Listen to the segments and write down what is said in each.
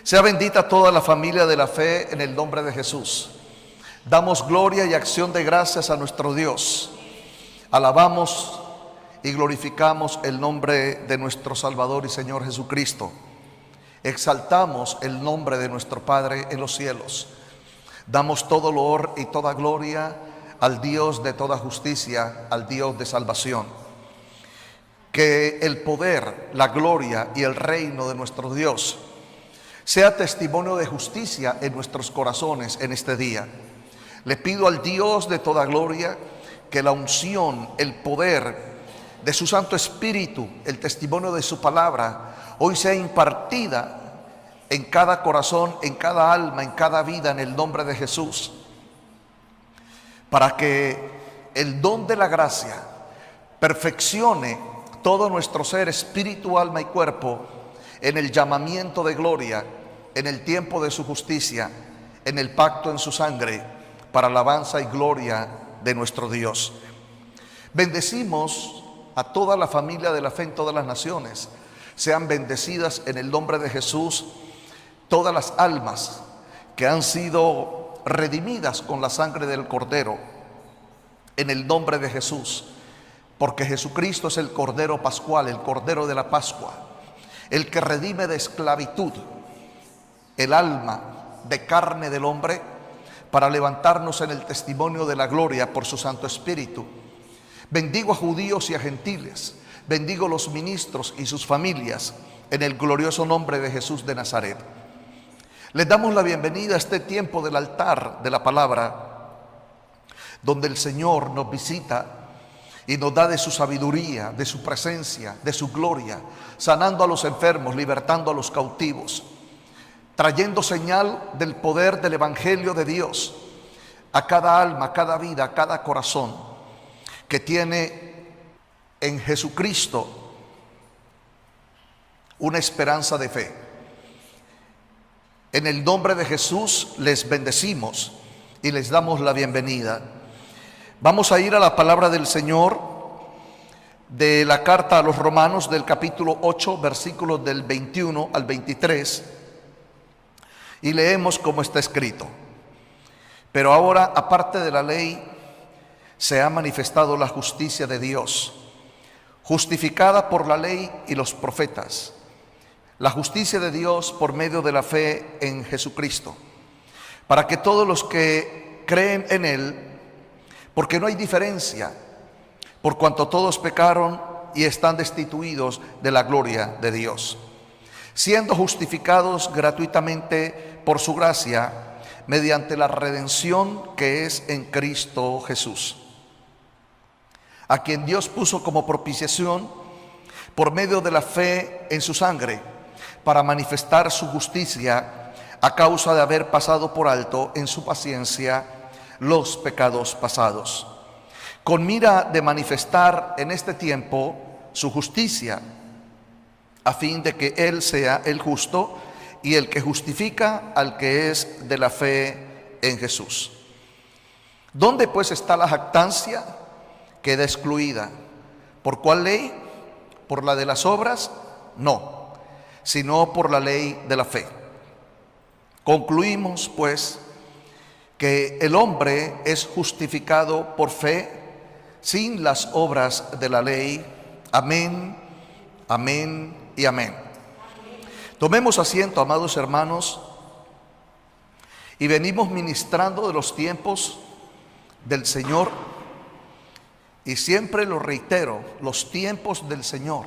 Sea bendita toda la familia de la fe en el nombre de Jesús. Damos gloria y acción de gracias a nuestro Dios. Alabamos y glorificamos el nombre de nuestro Salvador y Señor Jesucristo. Exaltamos el nombre de nuestro Padre en los cielos. Damos todo honor y toda gloria al Dios de toda justicia, al Dios de salvación. Que el poder, la gloria y el reino de nuestro Dios sea testimonio de justicia en nuestros corazones en este día. Le pido al Dios de toda gloria que la unción, el poder de su Santo Espíritu, el testimonio de su palabra, hoy sea impartida en cada corazón, en cada alma, en cada vida, en el nombre de Jesús, para que el don de la gracia perfeccione todo nuestro ser, espíritu, alma y cuerpo, en el llamamiento de gloria, en el tiempo de su justicia, en el pacto en su sangre, para alabanza y gloria de nuestro Dios. Bendecimos a toda la familia de la fe en todas las naciones. Sean bendecidas en el nombre de Jesús todas las almas que han sido redimidas con la sangre del Cordero, en el nombre de Jesús, porque Jesucristo es el Cordero Pascual, el Cordero de la Pascua, el que redime de esclavitud el alma de carne del hombre para levantarnos en el testimonio de la gloria por su Santo Espíritu. Bendigo a judíos y a gentiles, bendigo a los ministros y sus familias en el glorioso nombre de Jesús de Nazaret. Les damos la bienvenida a este tiempo del altar de la palabra, donde el Señor nos visita y nos da de su sabiduría, de su presencia, de su gloria, sanando a los enfermos, libertando a los cautivos, trayendo señal del poder del Evangelio de Dios a cada alma, a cada vida, a cada corazón que tiene en Jesucristo una esperanza de fe. En el nombre de Jesús les bendecimos y les damos la bienvenida. Vamos a ir a la palabra del Señor de la carta a los Romanos, del capítulo 8, versículos del 21 al 23, y leemos como está escrito: pero ahora, aparte de la ley, se ha manifestado la justicia de Dios, justificada por la ley y los profetas, la justicia de Dios por medio de la fe en Jesucristo, para que todos los que creen en Él, porque no hay diferencia, por cuanto todos pecaron y están destituidos de la gloria de Dios, siendo justificados gratuitamente por su gracia, mediante la redención que es en Cristo Jesús, a quien Dios puso como propiciación por medio de la fe en su sangre, para manifestar su justicia a causa de haber pasado por alto en su paciencia los pecados pasados, con mira de manifestar en este tiempo su justicia, a fin de que Él sea el justo y el que justifica al que es de la fe en Jesús. ¿Dónde pues está la jactancia? Queda excluida. ¿Por cuál ley? ¿Por la de las obras? No, sino por la ley de la fe. Concluimos pues que el hombre es justificado por fe sin las obras de la ley. Amén, amén y amén. Tomemos asiento, amados hermanos, y venimos ministrando de los tiempos del Señor, y siempre lo reitero, los tiempos del Señor.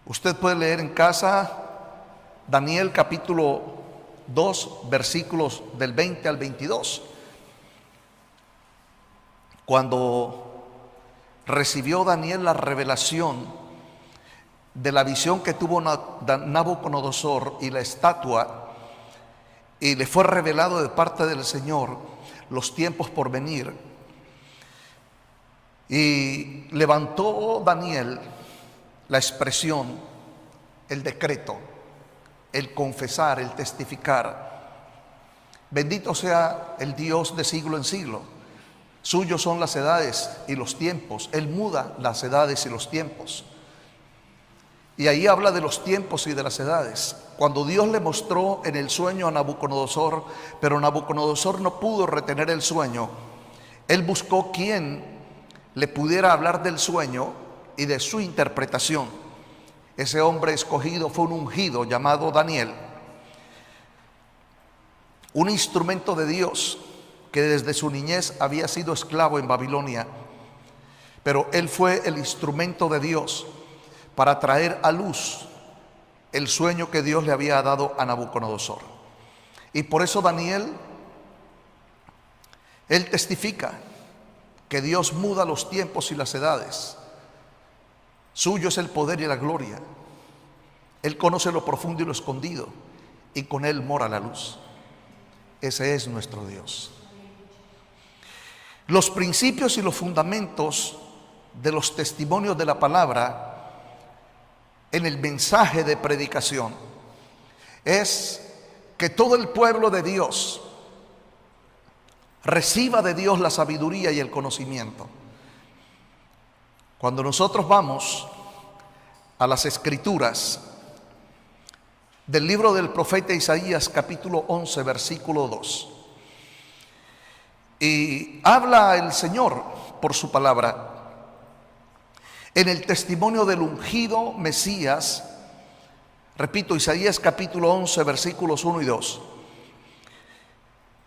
Usted puede leer en casa Daniel capítulo 2, versículos del 20 al 22. Cuando recibió Daniel la revelación de la visión que tuvo Nabucodonosor y la estatua, y le fue revelado de parte del Señor los tiempos por venir, y levantó Daniel la expresión, el decreto, el confesar, el testificar: bendito sea el Dios de siglo en siglo, suyos son las edades y los tiempos, Él muda las edades y los tiempos. Y ahí habla de los tiempos y de las edades. Cuando Dios le mostró en el sueño a Nabucodonosor, pero Nabucodonosor no pudo retener el sueño, él buscó quien le pudiera hablar del sueño y de su interpretación. Ese hombre escogido fue un ungido llamado Daniel, un instrumento de Dios que desde su niñez había sido esclavo en Babilonia, pero él fue el instrumento de Dios para traer a luz el sueño que Dios le había dado a Nabucodonosor. Y por eso Daniel, él testifica que Dios muda los tiempos y las edades. Suyo es el poder y la gloria. Él conoce lo profundo y lo escondido, y con él mora la luz. Ese es nuestro Dios. Los principios y los fundamentos de los testimonios de la palabra en el mensaje de predicación es que todo el pueblo de Dios reciba de Dios la sabiduría y el conocimiento. Cuando nosotros vamos a las escrituras del libro del profeta Isaías, capítulo 11, versículo 2, y habla el Señor por su palabra en el testimonio del ungido Mesías. Repito, Isaías capítulo 11, versículos 1 y 2.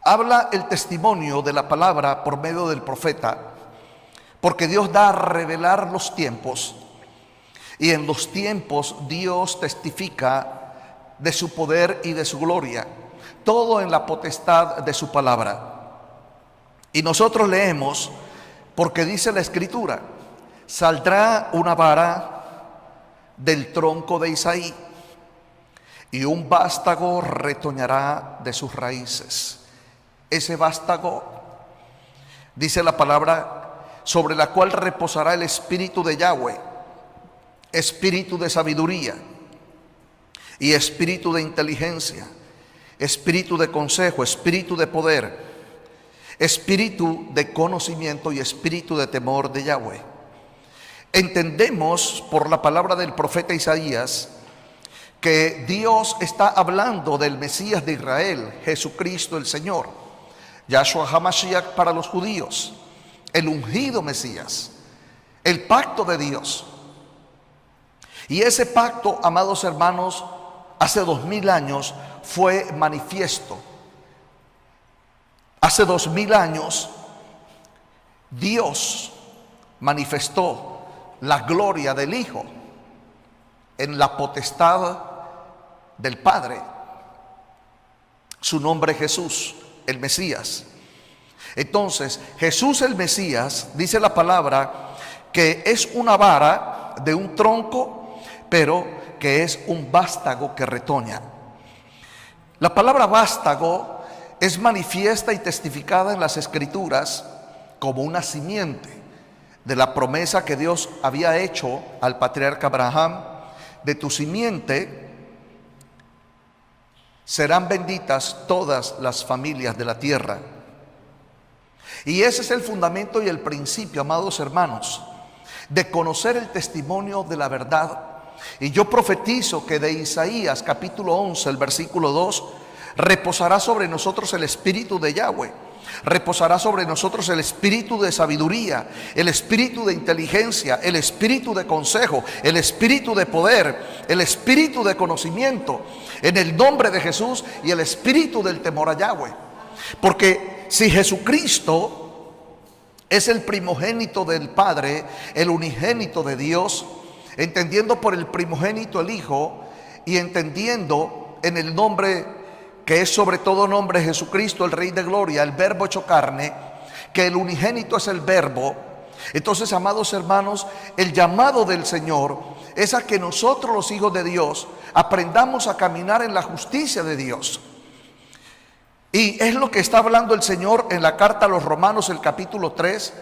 Habla el testimonio de la palabra por medio del profeta, porque Dios da a revelar los tiempos, y en los tiempos Dios testifica de su poder y de su gloria, todo en la potestad de su palabra. Y nosotros leemos, porque dice la Escritura: saldrá una vara del tronco de Isaí, y un vástago retoñará de sus raíces. Ese vástago, dice la palabra, sobre la cual reposará el espíritu de Yahweh, espíritu de sabiduría y espíritu de inteligencia, espíritu de consejo, espíritu de poder, espíritu de conocimiento y espíritu de temor de Yahweh. Entendemos por la palabra del profeta Isaías que Dios está hablando del Mesías de Israel, Jesucristo el Señor, Yahshua HaMashiach para los judíos, el ungido Mesías, el pacto de Dios. Y ese pacto, amados hermanos, hace 2000 años fue manifiesto. Hace 2000 años Dios manifestó la gloria del Hijo en la potestad del Padre. Su nombre Jesús, el Mesías. Entonces, Jesús el Mesías, dice la palabra, que es una vara de un tronco, pero que es un vástago que retoña. La palabra vástago es manifiesta y testificada en las Escrituras como una simiente de la promesa que Dios había hecho al patriarca Abraham: de tu simiente serán benditas todas las familias de la tierra. Y ese es el fundamento y el principio, amados hermanos, de conocer el testimonio de la verdad. Y yo profetizo que de Isaías capítulo 11, el versículo 2, reposará sobre nosotros el espíritu de Yahweh, reposará sobre nosotros el espíritu de sabiduría, el espíritu de inteligencia, el espíritu de consejo, el espíritu de poder, el espíritu de conocimiento, en el nombre de Jesús, y el espíritu del temor a Yahweh. Porque si Jesucristo es el primogénito del Padre, el unigénito de Dios, entendiendo por el primogénito el Hijo, y entendiendo en el nombre que es sobre todo nombre, Jesucristo, el Rey de Gloria, el Verbo hecho carne, que el unigénito es el Verbo. Entonces, amados hermanos, el llamado del Señor es a que nosotros, los hijos de Dios, aprendamos a caminar en la justicia de Dios. Y es lo que está hablando el Señor en la carta a los Romanos, el capítulo 3,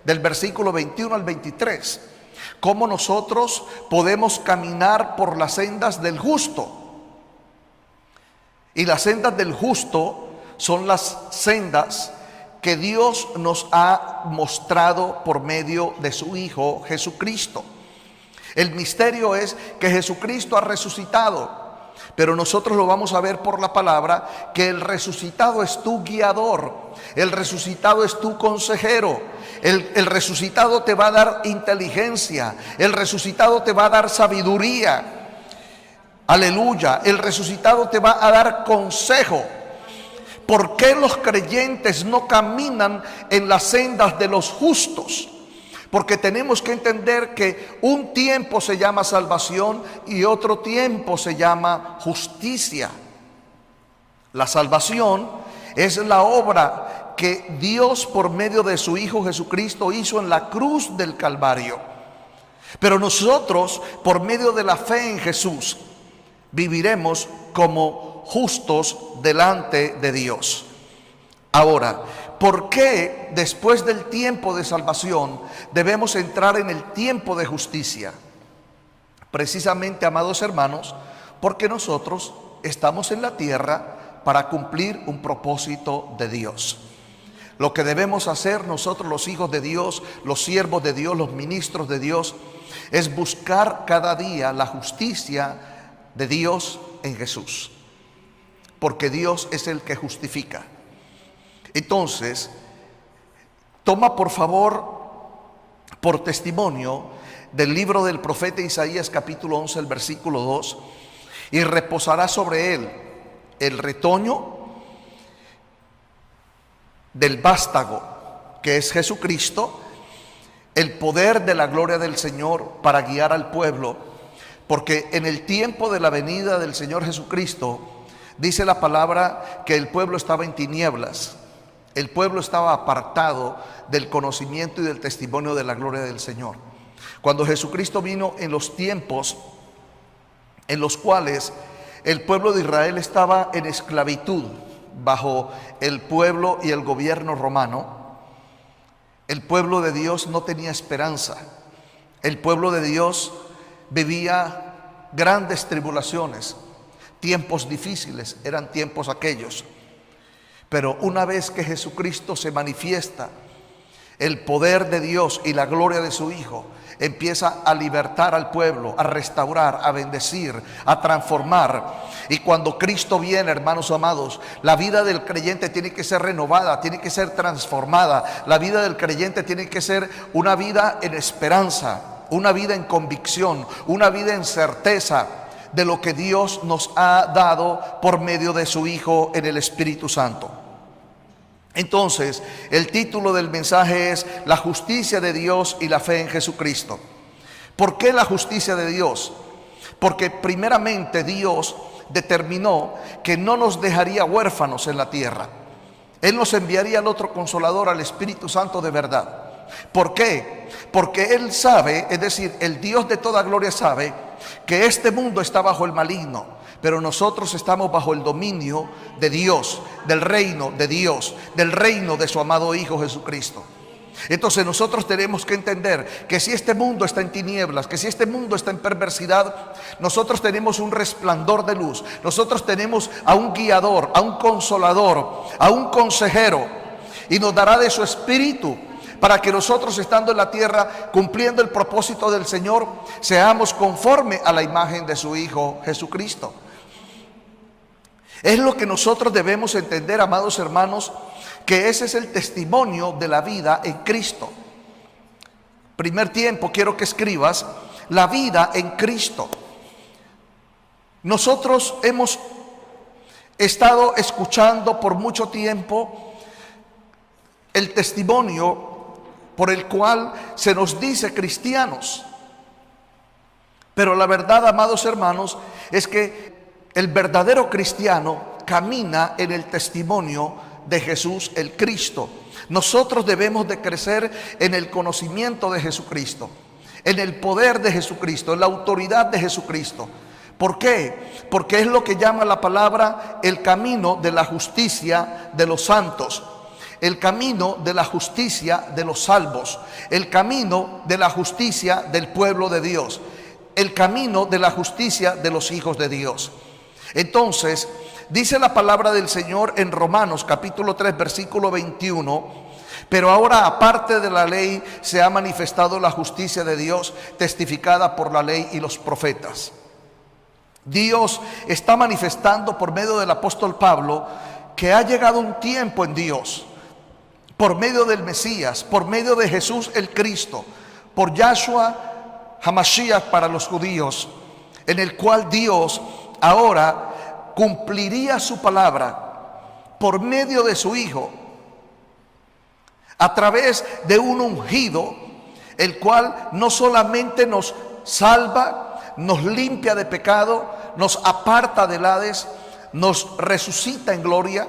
del versículo 21 al 23. Cómo nosotros podemos caminar por las sendas del justo. Y las sendas del justo son las sendas que Dios nos ha mostrado por medio de su Hijo Jesucristo. El misterio es que Jesucristo ha resucitado. Pero nosotros lo vamos a ver por la palabra, que el resucitado es tu guiador, el resucitado es tu consejero, el resucitado te va a dar inteligencia, el resucitado te va a dar sabiduría, aleluya, el resucitado te va a dar consejo. ¿Por qué los creyentes no caminan en las sendas de los justos? Porque tenemos que entender que un tiempo se llama salvación y otro tiempo se llama justicia. La salvación es la obra que Dios por medio de su Hijo Jesucristo hizo en la cruz del Calvario. Pero nosotros, por medio de la fe en Jesús, viviremos como justos delante de Dios. Ahora, ¿por qué después del tiempo de salvación debemos entrar en el tiempo de justicia? Precisamente, amados hermanos, porque nosotros estamos en la tierra para cumplir un propósito de Dios. Lo que debemos hacer nosotros, los hijos de Dios, los siervos de Dios, los ministros de Dios, es buscar cada día la justicia de Dios en Jesús, porque Dios es el que justifica. Entonces, toma por favor por testimonio del libro del profeta Isaías capítulo 11, el versículo 2, y reposará sobre él el retoño del vástago, que es Jesucristo, el poder de la gloria del Señor para guiar al pueblo, porque en el tiempo de la venida del Señor Jesucristo, dice la palabra que el pueblo estaba en tinieblas. El pueblo estaba apartado del conocimiento y del testimonio de la gloria del Señor. Cuando Jesucristo vino en los tiempos en los cuales el pueblo de Israel estaba en esclavitud bajo el pueblo y el gobierno romano, el pueblo de Dios no tenía esperanza. El pueblo de Dios vivía grandes tribulaciones, tiempos difíciles, eran tiempos aquellos. Pero una vez que Jesucristo se manifiesta, el poder de Dios y la gloria de su Hijo empieza a libertar al pueblo, a restaurar, a bendecir, a transformar. Y cuando Cristo viene, hermanos amados, la vida del creyente tiene que ser renovada, tiene que ser transformada. La vida del creyente tiene que ser una vida en esperanza, una vida en convicción, una vida en certeza de lo que Dios nos ha dado por medio de su Hijo en el Espíritu Santo. Entonces, el título del mensaje es La justicia de Dios y la fe en Jesucristo. ¿Por qué la justicia de Dios? Porque primeramente Dios determinó que no nos dejaría huérfanos en la tierra. Él nos enviaría al otro Consolador, al Espíritu Santo de verdad. ¿Por qué? Porque Él sabe, es decir, el Dios de toda gloria sabe que este mundo está bajo el maligno, pero nosotros estamos bajo el dominio de Dios, del reino de Dios, del reino de su amado Hijo Jesucristo. Entonces nosotros tenemos que entender que si este mundo está en tinieblas, que si este mundo está en perversidad, nosotros tenemos un resplandor de luz, nosotros tenemos a un guiador, a un consolador, a un consejero, y nos dará de su espíritu para que nosotros, estando en la tierra, cumpliendo el propósito del Señor, seamos conforme a la imagen de su Hijo Jesucristo. Es lo que nosotros debemos entender, amados hermanos, que ese es el testimonio de la vida en Cristo. Primer tiempo, quiero que escribas la vida en Cristo. Nosotros hemos estado escuchando por mucho tiempo el testimonio por el cual se nos dice cristianos. Pero la verdad, amados hermanos, es que el verdadero cristiano camina en el testimonio de Jesús el Cristo. Nosotros debemos de crecer en el conocimiento de Jesucristo, en el poder de Jesucristo, en la autoridad de Jesucristo. ¿Por qué? Porque es lo que llama la palabra el camino de la justicia de los santos, el camino de la justicia de los salvos, el camino de la justicia del pueblo de Dios, el camino de la justicia de los hijos de Dios. Entonces, dice la palabra del Señor en Romanos capítulo 3 versículo 21, Pero ahora, aparte de la ley, se ha manifestado la justicia de Dios, testificada por la ley y los profetas. Dios está manifestando por medio del apóstol Pablo que ha llegado un tiempo en Dios, por medio del Mesías, por medio de Jesús el Cristo, por Yahshua HaMashiach para los judíos, en el cual Dios ahora cumpliría su palabra por medio de su Hijo, a través de un ungido, el cual no solamente nos salva, nos limpia de pecado, nos aparta del Hades, nos resucita en gloria,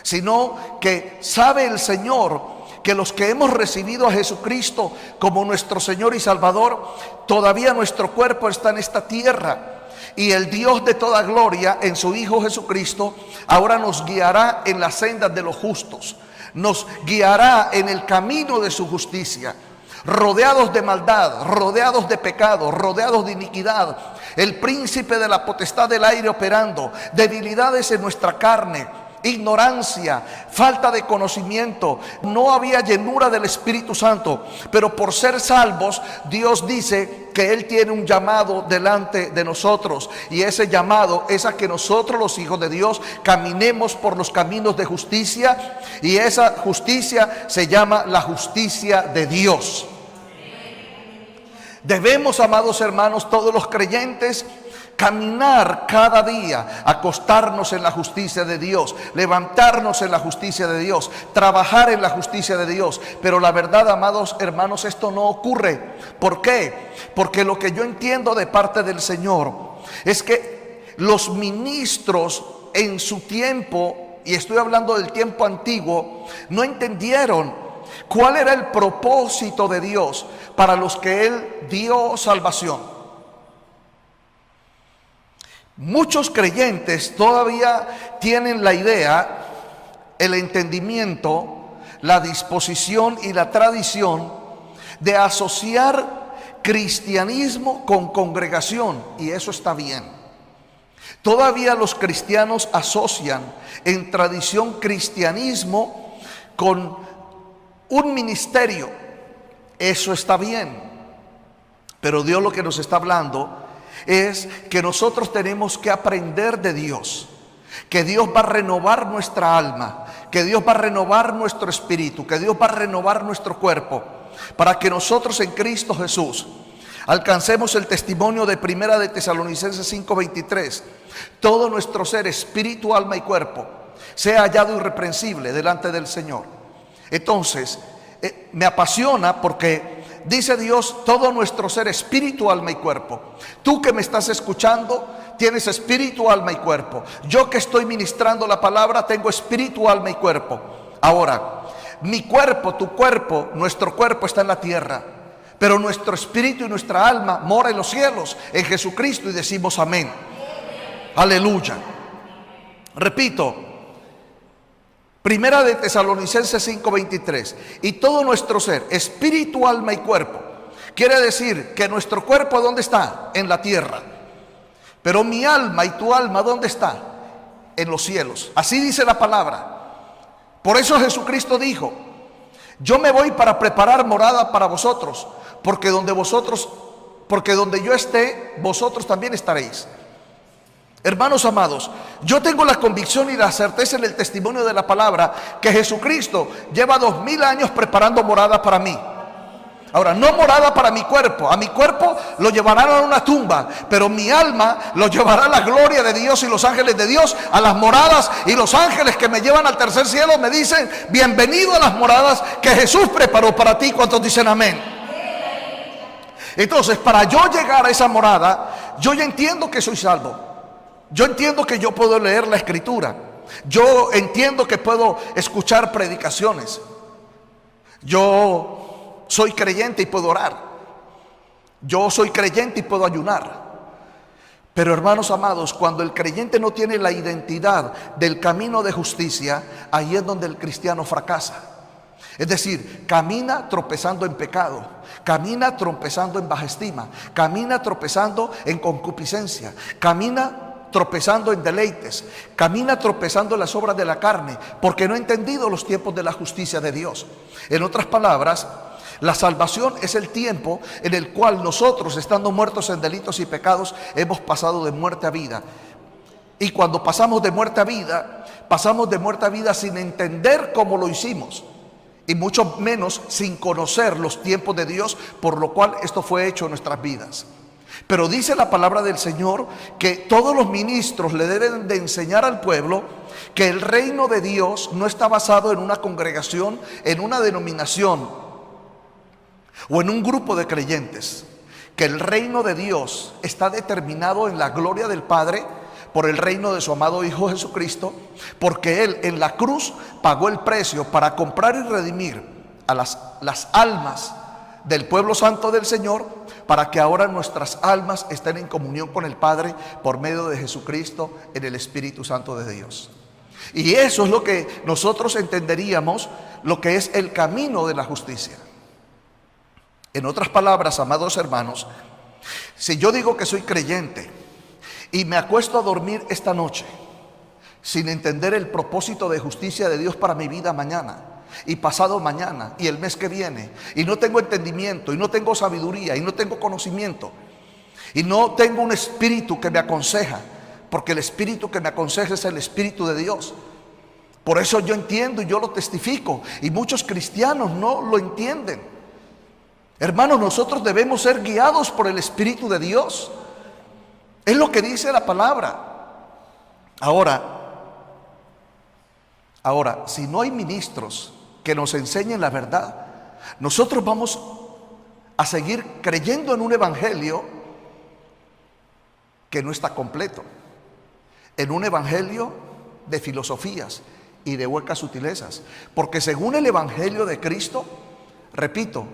sino que sabe el Señor que los que hemos recibido a Jesucristo como nuestro Señor y Salvador, todavía nuestro cuerpo está en esta tierra. Y el Dios de toda gloria, en su Hijo Jesucristo, ahora nos guiará en las sendas de los justos. Nos guiará en el camino de su justicia, rodeados de maldad, rodeados de pecado, rodeados de iniquidad, el príncipe de la potestad del aire operando, debilidades en nuestra carne, ignorancia, falta de conocimiento, no había llenura del Espíritu Santo, pero por ser salvos, Dios dice que Él tiene un llamado delante de nosotros, y ese llamado es a que nosotros, los hijos de Dios, caminemos por los caminos de justicia, y esa justicia se llama la justicia de Dios. Debemos, amados hermanos, todos los creyentes, caminar cada día, acostarnos en la justicia de Dios, levantarnos en la justicia de Dios, trabajar en la justicia de Dios. Pero la verdad, amados hermanos, esto no ocurre. ¿Por qué? Porque lo que yo entiendo de parte del Señor es que los ministros en su tiempo, y estoy hablando del tiempo antiguo, no entendieron cuál era el propósito de Dios para los que Él dio salvación. Muchos creyentes todavía tienen la idea, el entendimiento, la disposición y la tradición de asociar cristianismo con congregación, y eso está bien. Todavía los cristianos asocian en tradición cristianismo con un ministerio, eso está bien. Pero Dios lo que nos está hablando es que nosotros tenemos que aprender de Dios, que Dios va a renovar nuestra alma, que Dios va a renovar nuestro espíritu, que Dios va a renovar nuestro cuerpo, para que nosotros en Cristo Jesús alcancemos el testimonio de Primera de Tesalonicenses 5:23. Todo nuestro ser, espíritu, alma y cuerpo, sea hallado irreprensible delante del Señor. Entonces, me apasiona porque dice Dios, todo nuestro ser, espíritu, alma y cuerpo. Tú que me estás escuchando, tienes espíritu, alma y cuerpo. Yo que estoy ministrando la palabra, tengo espíritu, alma y cuerpo. Ahora, mi cuerpo, tu cuerpo, nuestro cuerpo está en la tierra, pero nuestro espíritu y nuestra alma mora en los cielos, en Jesucristo, y decimos amén. Aleluya. Repito, Primera de Tesalonicenses 5:23. Y todo nuestro ser, espíritu, alma y cuerpo. Quiere decir que nuestro cuerpo, ¿dónde está? En la tierra. Pero mi alma y tu alma, ¿dónde está? En los cielos. Así dice la palabra. Por eso Jesucristo dijo, yo me voy para preparar morada para vosotros, porque donde yo esté, vosotros también estaréis. Hermanos amados, yo tengo la convicción y la certeza en el testimonio de la palabra que Jesucristo lleva 2000 años preparando morada para mí. Ahora, no morada para mi cuerpo. A mi cuerpo lo llevarán a una tumba, pero mi alma lo llevará a la gloria de Dios y los ángeles de Dios, a las moradas, y los ángeles que me llevan al tercer cielo me dicen, bienvenido a las moradas que Jesús preparó para ti. ¿Cuántos dicen amén? Entonces, para yo llegar a esa morada, yo ya entiendo que soy salvo. Yo entiendo que yo puedo leer la Escritura. Yo entiendo que puedo escuchar predicaciones. Yo soy creyente y puedo orar. Yo soy creyente y puedo ayunar. Pero hermanos amados, cuando el creyente no tiene la identidad del camino de justicia, ahí es donde el cristiano fracasa. Es decir, camina tropezando en pecado, camina tropezando en baja estima, camina tropezando en concupiscencia, camina tropezando en deleites, camina tropezando en las obras de la carne, porque no ha entendido los tiempos de la justicia de Dios. En otras palabras, la salvación es el tiempo en el cual nosotros, estando muertos en delitos y pecados, hemos pasado de muerte a vida. Y cuando pasamos de muerte a vida sin entender cómo lo hicimos, y mucho menos sin conocer los tiempos de Dios, por lo cual esto fue hecho en nuestras vidas. Pero dice la palabra del Señor que todos los ministros le deben de enseñar al pueblo que el reino de Dios no está basado en una congregación, en una denominación o en un grupo de creyentes, que el reino de Dios está determinado en la gloria del Padre por el reino de su amado Hijo Jesucristo, porque Él en la cruz pagó el precio para comprar y redimir a las almas del pueblo santo del Señor, para que ahora nuestras almas estén en comunión con el Padre por medio de Jesucristo en el Espíritu Santo de Dios. Y eso es lo que nosotros entenderíamos, lo que es el camino de la justicia. En otras palabras, amados hermanos, si yo digo que soy creyente y me acuesto a dormir esta noche sin entender el propósito de justicia de Dios para mi vida mañana y pasado mañana y el mes que viene, y no tengo entendimiento, y no tengo sabiduría, y no tengo conocimiento, y no tengo un espíritu que me aconseja, porque el espíritu que me aconseja es el Espíritu de Dios. Por eso yo entiendo y yo lo testifico, y muchos cristianos no lo entienden. Hermanos, nosotros debemos ser guiados por el Espíritu de Dios. Es lo que dice la palabra. Ahora, si no hay ministros que nos enseñen la verdad, nosotros vamos a seguir creyendo en un evangelio que no está completo, en un evangelio de filosofías y de huecas sutilezas, porque según el evangelio de Cristo, repito,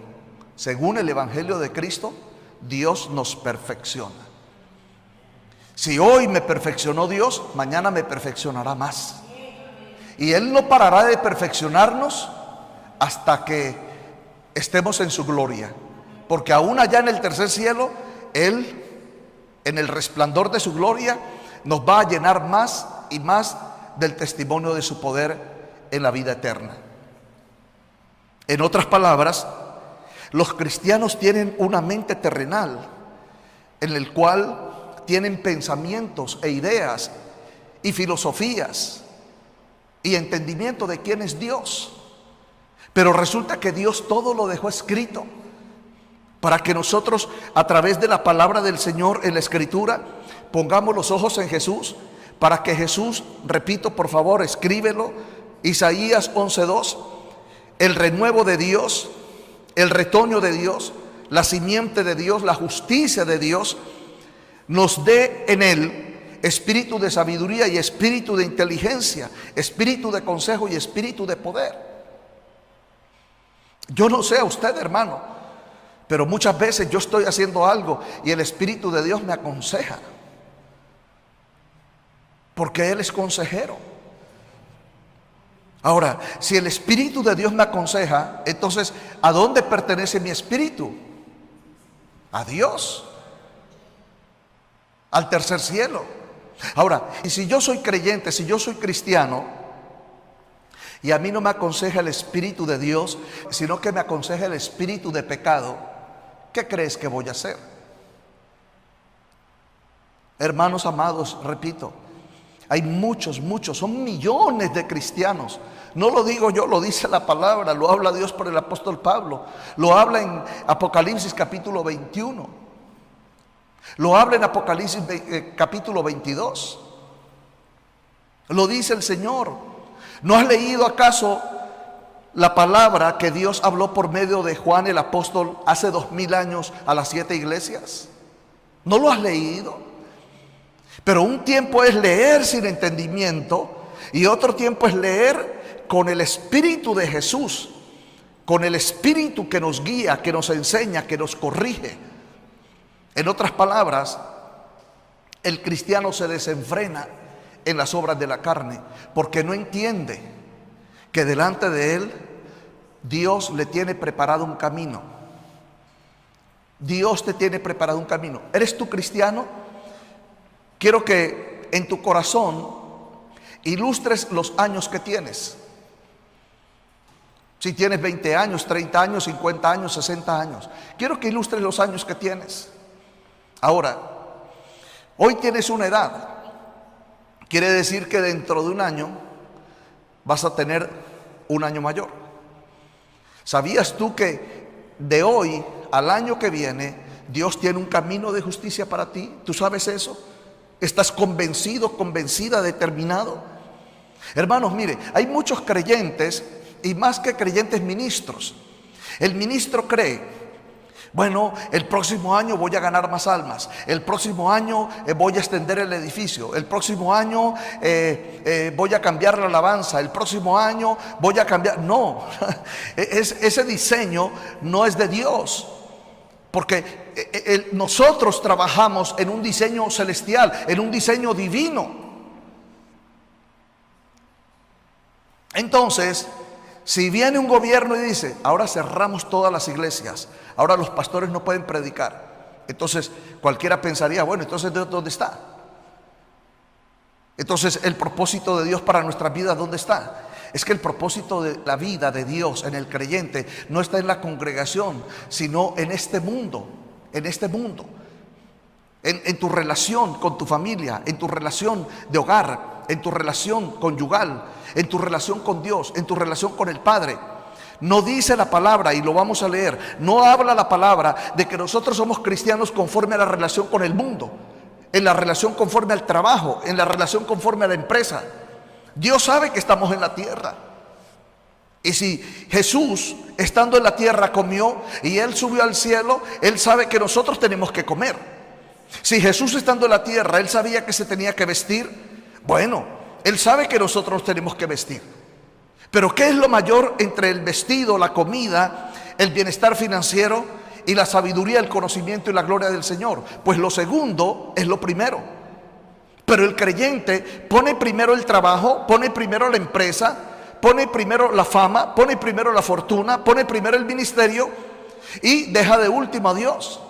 según el evangelio de Cristo, Dios nos perfecciona. Si hoy me perfeccionó Dios, mañana me perfeccionará más. Y Él no parará de perfeccionarnos hasta que estemos en su gloria. Porque aún allá en el tercer cielo, Él, en el resplandor de su gloria, nos va a llenar más y más del testimonio de su poder en la vida eterna. En otras palabras, los cristianos tienen una mente terrenal en el cual tienen pensamientos e ideas y filosofías y entendimiento de quién es Dios. Pero resulta que Dios todo lo dejó escrito para que nosotros, a través de la palabra del Señor en la Escritura, pongamos los ojos en Jesús, para que Jesús, repito, por favor, escríbelo, Isaías 11:2, el renuevo de Dios, el retoño de Dios, la simiente de Dios, la justicia de Dios, nos dé en Él espíritu de sabiduría y espíritu de inteligencia, espíritu de consejo y espíritu de poder. Yo no sé a usted, hermano, pero muchas veces yo estoy haciendo algo y el Espíritu de Dios me aconseja, porque Él es consejero. Ahora, si el Espíritu de Dios me aconseja, entonces, ¿a dónde pertenece mi espíritu? A Dios, al tercer cielo. Ahora, y si yo soy creyente, si yo soy cristiano, y a mí no me aconseja el Espíritu de Dios, sino que me aconseja el espíritu de pecado, ¿qué crees que voy a hacer? Hermanos amados, repito, hay muchos, son millones de cristianos. No lo digo yo, lo dice la palabra, lo habla Dios por el apóstol Pablo, lo habla en Apocalipsis capítulo 21, lo habla en Apocalipsis capítulo 22, lo dice el Señor. ¿No has leído acaso la palabra que Dios habló por medio de Juan el apóstol hace 2000 años a las 7 iglesias? ¿No lo has leído? Pero un tiempo es leer sin entendimiento y otro tiempo es leer con el Espíritu de Jesús, con el Espíritu que nos guía, que nos enseña, que nos corrige. En otras palabras, el cristiano se desenfrena en las obras de la carne porque no entiende que delante de él Dios le tiene preparado un camino. Dios te tiene preparado un camino. ¿Eres tú cristiano? Quiero que que en tu corazón ilustres los años que tienes. Si tienes 20 años, 30 años, 50 años, 60 años. Quiero que ilustres los años que tienes. Ahora, hoy tienes una edad. Quiere decir que dentro de un año vas a tener un año mayor. ¿Sabías tú que de hoy al año que viene Dios tiene un camino de justicia para ti? ¿Tú sabes eso? ¿Estás convencido, convencida, determinado? Hermanos, mire, hay muchos creyentes y más que creyentes, ministros. El ministro cree: bueno, el próximo año voy a ganar más almas. El próximo año voy a extender el edificio. El próximo año voy a cambiar la alabanza. El próximo año voy a cambiar. No, ese diseño no es de Dios. Porque nosotros trabajamos en un diseño celestial, en un diseño divino. Entonces, si viene un gobierno y dice: ahora cerramos todas las iglesias, ahora los pastores no pueden predicar, entonces cualquiera pensaría: bueno, entonces ¿Dios dónde está? Entonces, ¿el propósito de Dios para nuestras vidas dónde está? Es que el propósito de la vida de Dios en el creyente no está en la congregación, sino en este mundo, en tu relación con tu familia, en tu relación de hogar, en tu relación conyugal, en tu relación con Dios, en tu relación con el Padre. No dice la palabra, y lo vamos a leer, no habla la palabra de que nosotros somos cristianos conforme a la relación con el mundo, en la relación conforme al trabajo, en la relación conforme a la empresa. Dios sabe que estamos en la tierra. Y si Jesús, estando en la tierra, comió y Él subió al cielo, Él sabe que nosotros tenemos que comer. Si Jesús, estando en la tierra, Él sabía que se tenía que vestir, bueno, Él sabe que nosotros nos tenemos que vestir. Pero ¿qué es lo mayor entre el vestido, la comida, el bienestar financiero y la sabiduría, el conocimiento y la gloria del Señor? Pues lo segundo es lo primero. Pero el creyente pone primero el trabajo, pone primero la empresa, pone primero la fama, pone primero la fortuna, pone primero el ministerio y deja de último a Dios.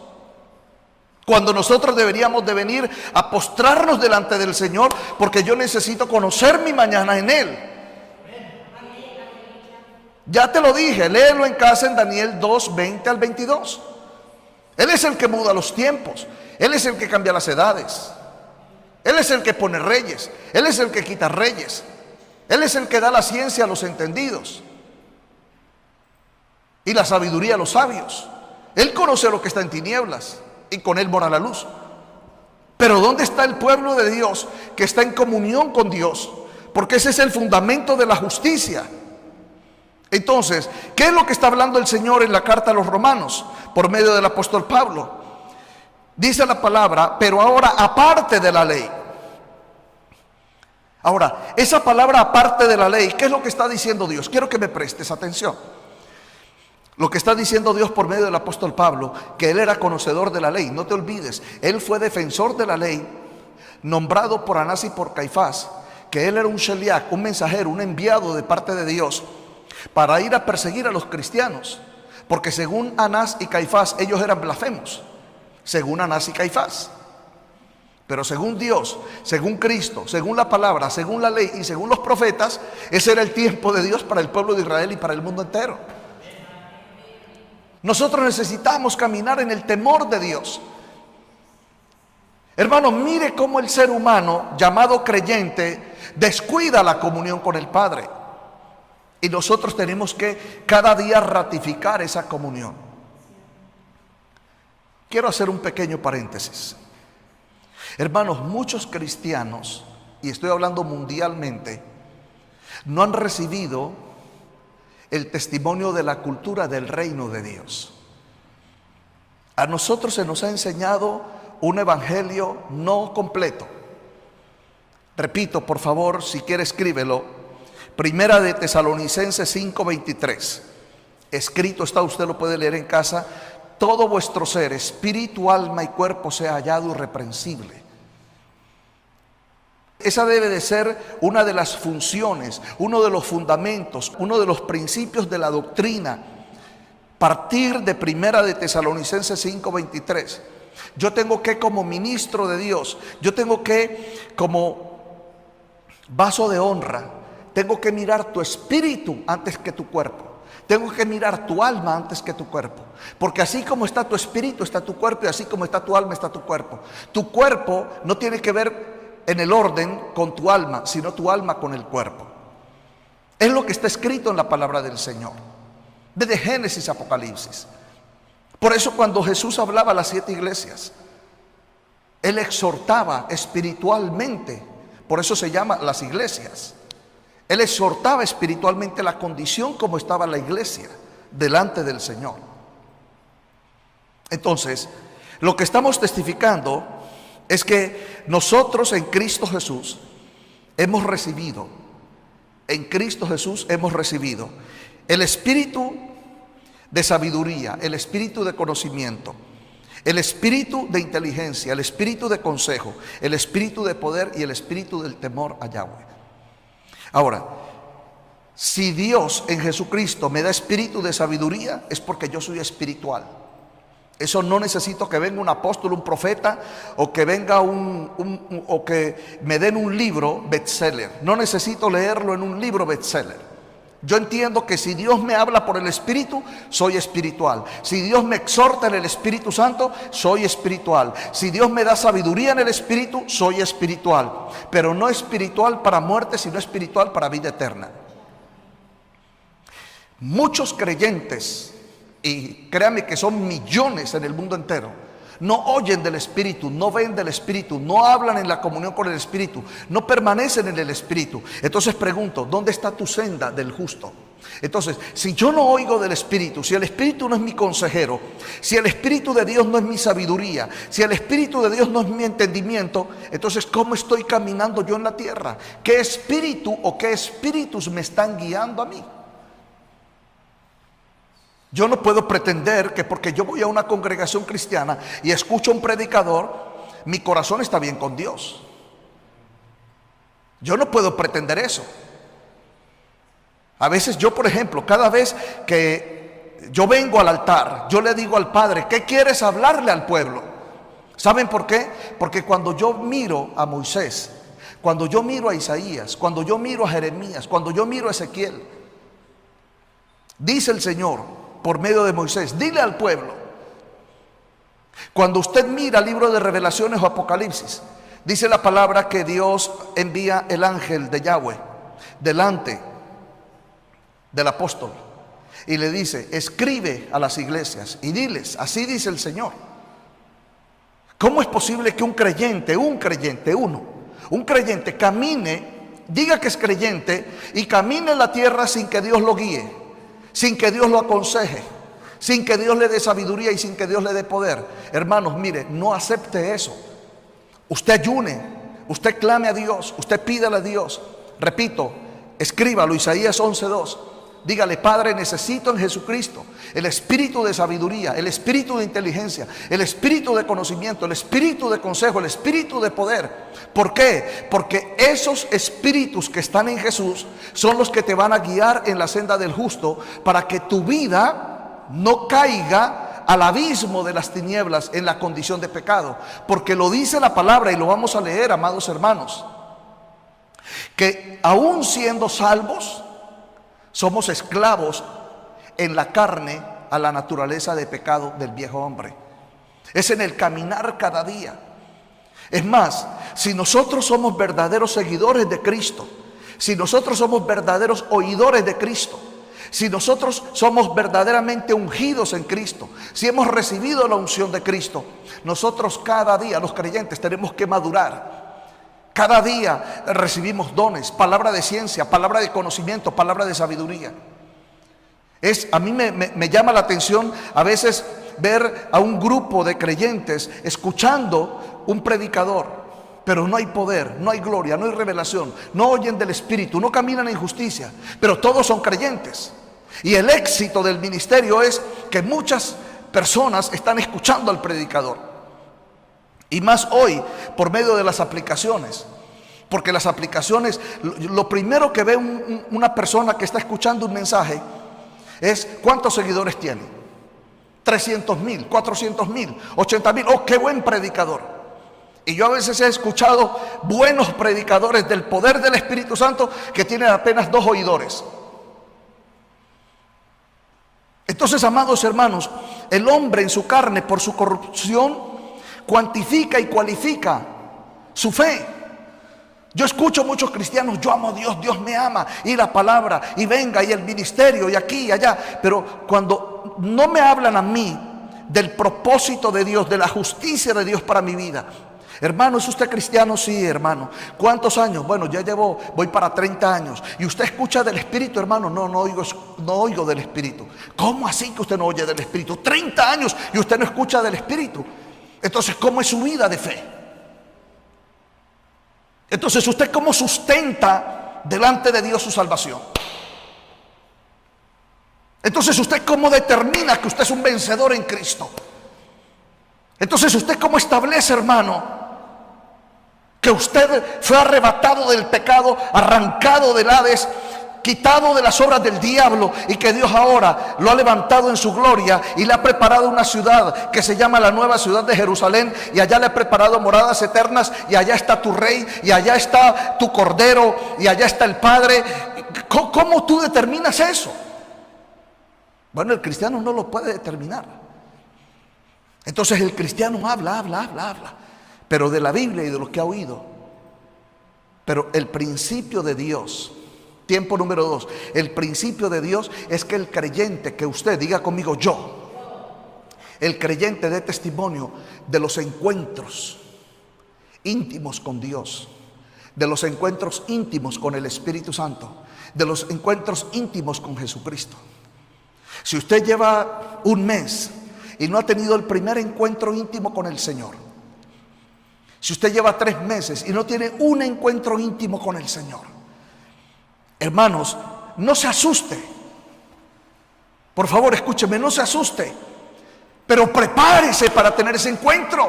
Cuando nosotros deberíamos de venir a postrarnos delante del Señor, porque yo necesito conocer mi mañana en Él. Ya te lo dije, léelo en casa en Daniel 2, 20 al 22. Él es el que muda los tiempos, Él es el que cambia las edades. Él es el que pone reyes, Él es el que quita reyes, Él es el que da la ciencia a los entendidos y la sabiduría a los sabios. Él conoce lo que está en tinieblas y con Él mora la luz. Pero ¿dónde está el pueblo de Dios que está en comunión con Dios? Porque ese es el fundamento de la justicia. Entonces, ¿qué es lo que está hablando el Señor en la carta a los romanos por medio del apóstol Pablo? Dice la palabra: pero ahora aparte de la ley. Ahora, esa palabra aparte de la ley, ¿qué es lo que está diciendo Dios? Quiero que me prestes atención. Lo que está diciendo Dios por medio del apóstol Pablo, que él era conocedor de la ley. No te olvides, él fue defensor de la ley, nombrado por Anás y por Caifás, que él era un sheliach, un mensajero, un enviado de parte de Dios, para ir a perseguir a los cristianos. Porque según Anás y Caifás, ellos eran blasfemos. Según Anás y Caifás. Pero según Dios, según Cristo, según la palabra, según la ley y según los profetas, ese era el tiempo de Dios para el pueblo de Israel y para el mundo entero. Nosotros necesitamos caminar en el temor de Dios. Hermano, mire cómo el ser humano llamado creyente descuida la comunión con el Padre. Y nosotros tenemos que cada día ratificar esa comunión. Quiero hacer un pequeño paréntesis. Hermanos, muchos cristianos, y estoy hablando mundialmente, no han recibido el testimonio de la cultura del reino de Dios. A nosotros se nos ha enseñado un evangelio no completo. Repito, por favor, si quiere escríbelo. Primera de Tesalonicenses 5:23. Escrito está, usted lo puede leer en casa: todo vuestro ser, espíritu, alma y cuerpo sea hallado irreprensible. Esa debe de ser una de las funciones, uno de los fundamentos, uno de los principios de la doctrina. Partir de Primera de Tesalonicenses 5:23. Yo tengo que, como ministro de Dios, yo tengo que, como vaso de honra, tengo que mirar tu espíritu antes que tu cuerpo. Tengo que mirar tu alma antes que tu cuerpo. Porque así como está tu espíritu, está tu cuerpo, y así como está tu alma, está tu cuerpo. Tu cuerpo no tiene que ver en el orden con tu alma, sino tu alma con el cuerpo. Es lo que está escrito en la palabra del Señor, desde Génesis a Apocalipsis. Por eso cuando Jesús hablaba a las 7 iglesias, Él exhortaba espiritualmente. Por eso se llama las iglesias. Él exhortaba espiritualmente la condición como estaba la iglesia delante del Señor. Entonces, lo que estamos testificando es que nosotros en Cristo Jesús hemos recibido, en Cristo Jesús hemos recibido el espíritu de sabiduría, el espíritu de conocimiento, el espíritu de inteligencia, el espíritu de consejo, el espíritu de poder y el espíritu del temor a Yahweh. Ahora, si Dios en Jesucristo me da espíritu de sabiduría, es porque yo soy espiritual. Eso no necesito que venga un apóstol, un profeta, o que venga o que me den un libro bestseller. No necesito leerlo en un libro bestseller. Yo entiendo que si Dios me habla por el Espíritu, soy espiritual. Si Dios me exhorta en el Espíritu Santo, soy espiritual. Si Dios me da sabiduría en el Espíritu, soy espiritual. Pero no espiritual para muerte, sino espiritual para vida eterna. Muchos creyentes, y créanme que son millones en el mundo entero, no oyen del Espíritu, no ven del Espíritu, no hablan en la comunión con el Espíritu, no permanecen en el Espíritu. Entonces pregunto, ¿dónde está tu senda del justo? Entonces, si yo no oigo del Espíritu, si el Espíritu no es mi consejero, si el Espíritu de Dios no es mi sabiduría, si el Espíritu de Dios no es mi entendimiento, entonces ¿cómo estoy caminando yo en la tierra? ¿Qué espíritu o qué espíritus me están guiando a mí? Yo no puedo pretender que porque yo voy a una congregación cristiana y escucho a un predicador, mi corazón está bien con Dios. Yo no puedo pretender eso. A veces yo, por ejemplo, cada vez que yo vengo al altar, yo le digo al Padre, ¿qué quieres hablarle al pueblo? ¿Saben por qué? Porque cuando yo miro a Moisés, cuando yo miro a Isaías, cuando yo miro a Jeremías, cuando yo miro a Ezequiel, dice el Señor por medio de Moisés, dile al pueblo. Cuando usted mira el libro de Revelaciones o Apocalipsis, dice la palabra que Dios envía el ángel de Yahweh delante del apóstol y le dice, escribe a las iglesias y diles, así dice el Señor. ¿Cómo es posible que un creyente camine, diga que es creyente y camine en la tierra sin que Dios lo guíe, sin que Dios lo aconseje, sin que Dios le dé sabiduría y sin que Dios le dé poder? Hermanos, mire, no acepte eso. Usted ayune, usted clame a Dios, usted pídale a Dios. Repito, escríbalo, Isaías 11:2. Dígale, Padre, necesito en Jesucristo el espíritu de sabiduría, el espíritu de inteligencia, el espíritu de conocimiento, el espíritu de consejo, el espíritu de poder. ¿Por qué? Porque esos espíritus que están en Jesús son los que te van a guiar en la senda del justo, para que tu vida no caiga al abismo de las tinieblas en la condición de pecado. Porque lo dice la palabra y lo vamos a leer, amados hermanos, que aún siendo salvos, somos esclavos en la carne a la naturaleza de pecado del viejo hombre. Es en el caminar cada día. Es más, si nosotros somos verdaderos seguidores de Cristo, si nosotros somos verdaderos oidores de Cristo, si nosotros somos verdaderamente ungidos en Cristo, si hemos recibido la unción de Cristo, nosotros cada día, los creyentes, tenemos que madurar. Cada día recibimos dones, palabra de ciencia, palabra de conocimiento, palabra de sabiduría. A mí me llama la atención a veces ver a un grupo de creyentes escuchando un predicador, pero no hay poder, no hay gloria, no hay revelación, no oyen del Espíritu, no caminan en justicia, pero todos son creyentes. Y el éxito del ministerio es que muchas personas están escuchando al predicador. Y más hoy, por medio de las aplicaciones. Porque las aplicaciones, lo primero que ve una persona que está escuchando un mensaje es cuántos seguidores tiene. 300,000, 400,000, 80,000. ¡Oh, qué buen predicador! Y yo a veces he escuchado buenos predicadores del poder del Espíritu Santo que tienen apenas 2 oidores. Entonces, amados hermanos, el hombre en su carne, por su corrupción, cuantifica y cualifica su fe. Yo escucho muchos cristianos: yo amo a Dios, Dios me ama, y la palabra, y venga, y el ministerio, y aquí y allá. Pero cuando no me hablan a mí del propósito de Dios, de la justicia de Dios para mi vida. Hermano, ¿es usted cristiano? Sí, hermano. ¿Cuántos años? Bueno, ya voy para 30 años. ¿Y usted escucha del Espíritu, hermano? No oigo del Espíritu. ¿Cómo así que usted no oye del Espíritu? 30 años y usted no escucha del Espíritu. Entonces, ¿cómo es su vida de fe? Entonces, ¿usted cómo sustenta delante de Dios su salvación? Entonces, ¿usted cómo determina que usted es un vencedor en Cristo? Entonces, ¿usted cómo establece, hermano, que usted fue arrebatado del pecado, arrancado del Hades, quitado de las obras del diablo, y que Dios ahora lo ha levantado en su gloria y le ha preparado una ciudad que se llama la nueva ciudad de Jerusalén, y allá le ha preparado moradas eternas, y allá está tu rey, y allá está tu cordero, y allá está el Padre? ¿Cómo tú determinas eso? Bueno, el cristiano no lo puede determinar. Entonces el cristiano habla, pero de la Biblia y de lo que ha oído. Pero el principio de Dios, tiempo número 2, el principio de Dios es que el creyente, que usted diga conmigo el creyente dé testimonio de los encuentros íntimos con Dios, de los encuentros íntimos con el Espíritu Santo, de los encuentros íntimos con Jesucristo. Si usted lleva un mes y no ha tenido el primer encuentro íntimo con el Señor, si usted lleva 3 meses y no tiene un encuentro íntimo con el Señor, hermanos, no se asuste. Por favor, escúcheme, no se asuste, pero prepárese para tener ese encuentro,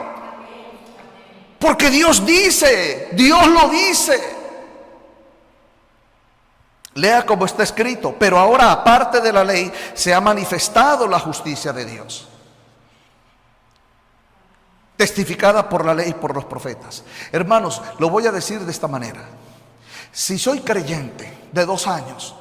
porque Dios dice, Dios lo dice. Lea como está escrito: pero ahora, aparte de la ley, se ha manifestado la justicia de Dios, testificada por la ley y por los profetas. Hermanos, lo voy a decir de esta manera: si soy creyente de 2 años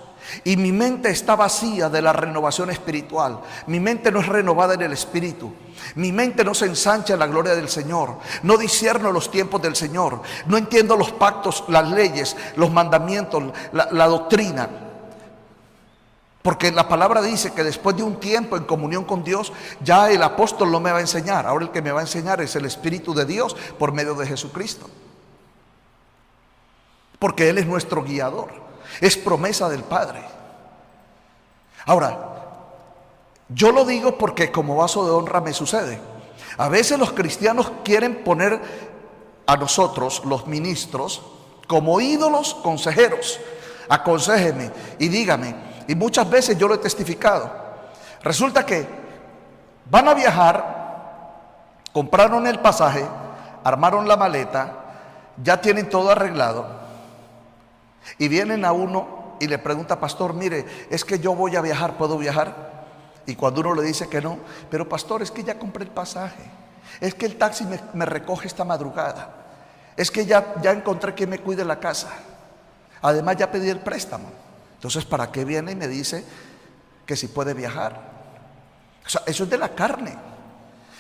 y mi mente está vacía de la renovación espiritual, mi mente no es renovada en el Espíritu, mi mente no se ensancha en la gloria del Señor, no discierno los tiempos del Señor, no entiendo los pactos, las leyes, los mandamientos, la doctrina, porque la palabra dice que después de un tiempo en comunión con Dios, ya el apóstol no me va a enseñar. Ahora el que me va a enseñar es el Espíritu de Dios por medio de Jesucristo, porque Él es nuestro guiador. Es promesa del Padre. Ahora, yo lo digo porque como vaso de honra me sucede. A veces los cristianos quieren poner a nosotros, los ministros, como ídolos consejeros. Aconséjeme y dígame. Y muchas veces yo lo he testificado. Resulta que van a viajar, compraron el pasaje, armaron la maleta, ya tienen todo arreglado, y vienen a uno y le pregunta: pastor, mire, es que yo voy a viajar, ¿puedo viajar? Y cuando uno le dice que no: pero pastor, es que ya compré el pasaje, es que el taxi me recoge esta madrugada, es que ya encontré quien me cuide la casa, además ya pedí el préstamo. Entonces, ¿para qué viene y me dice que si puede viajar? O sea, eso es de la carne,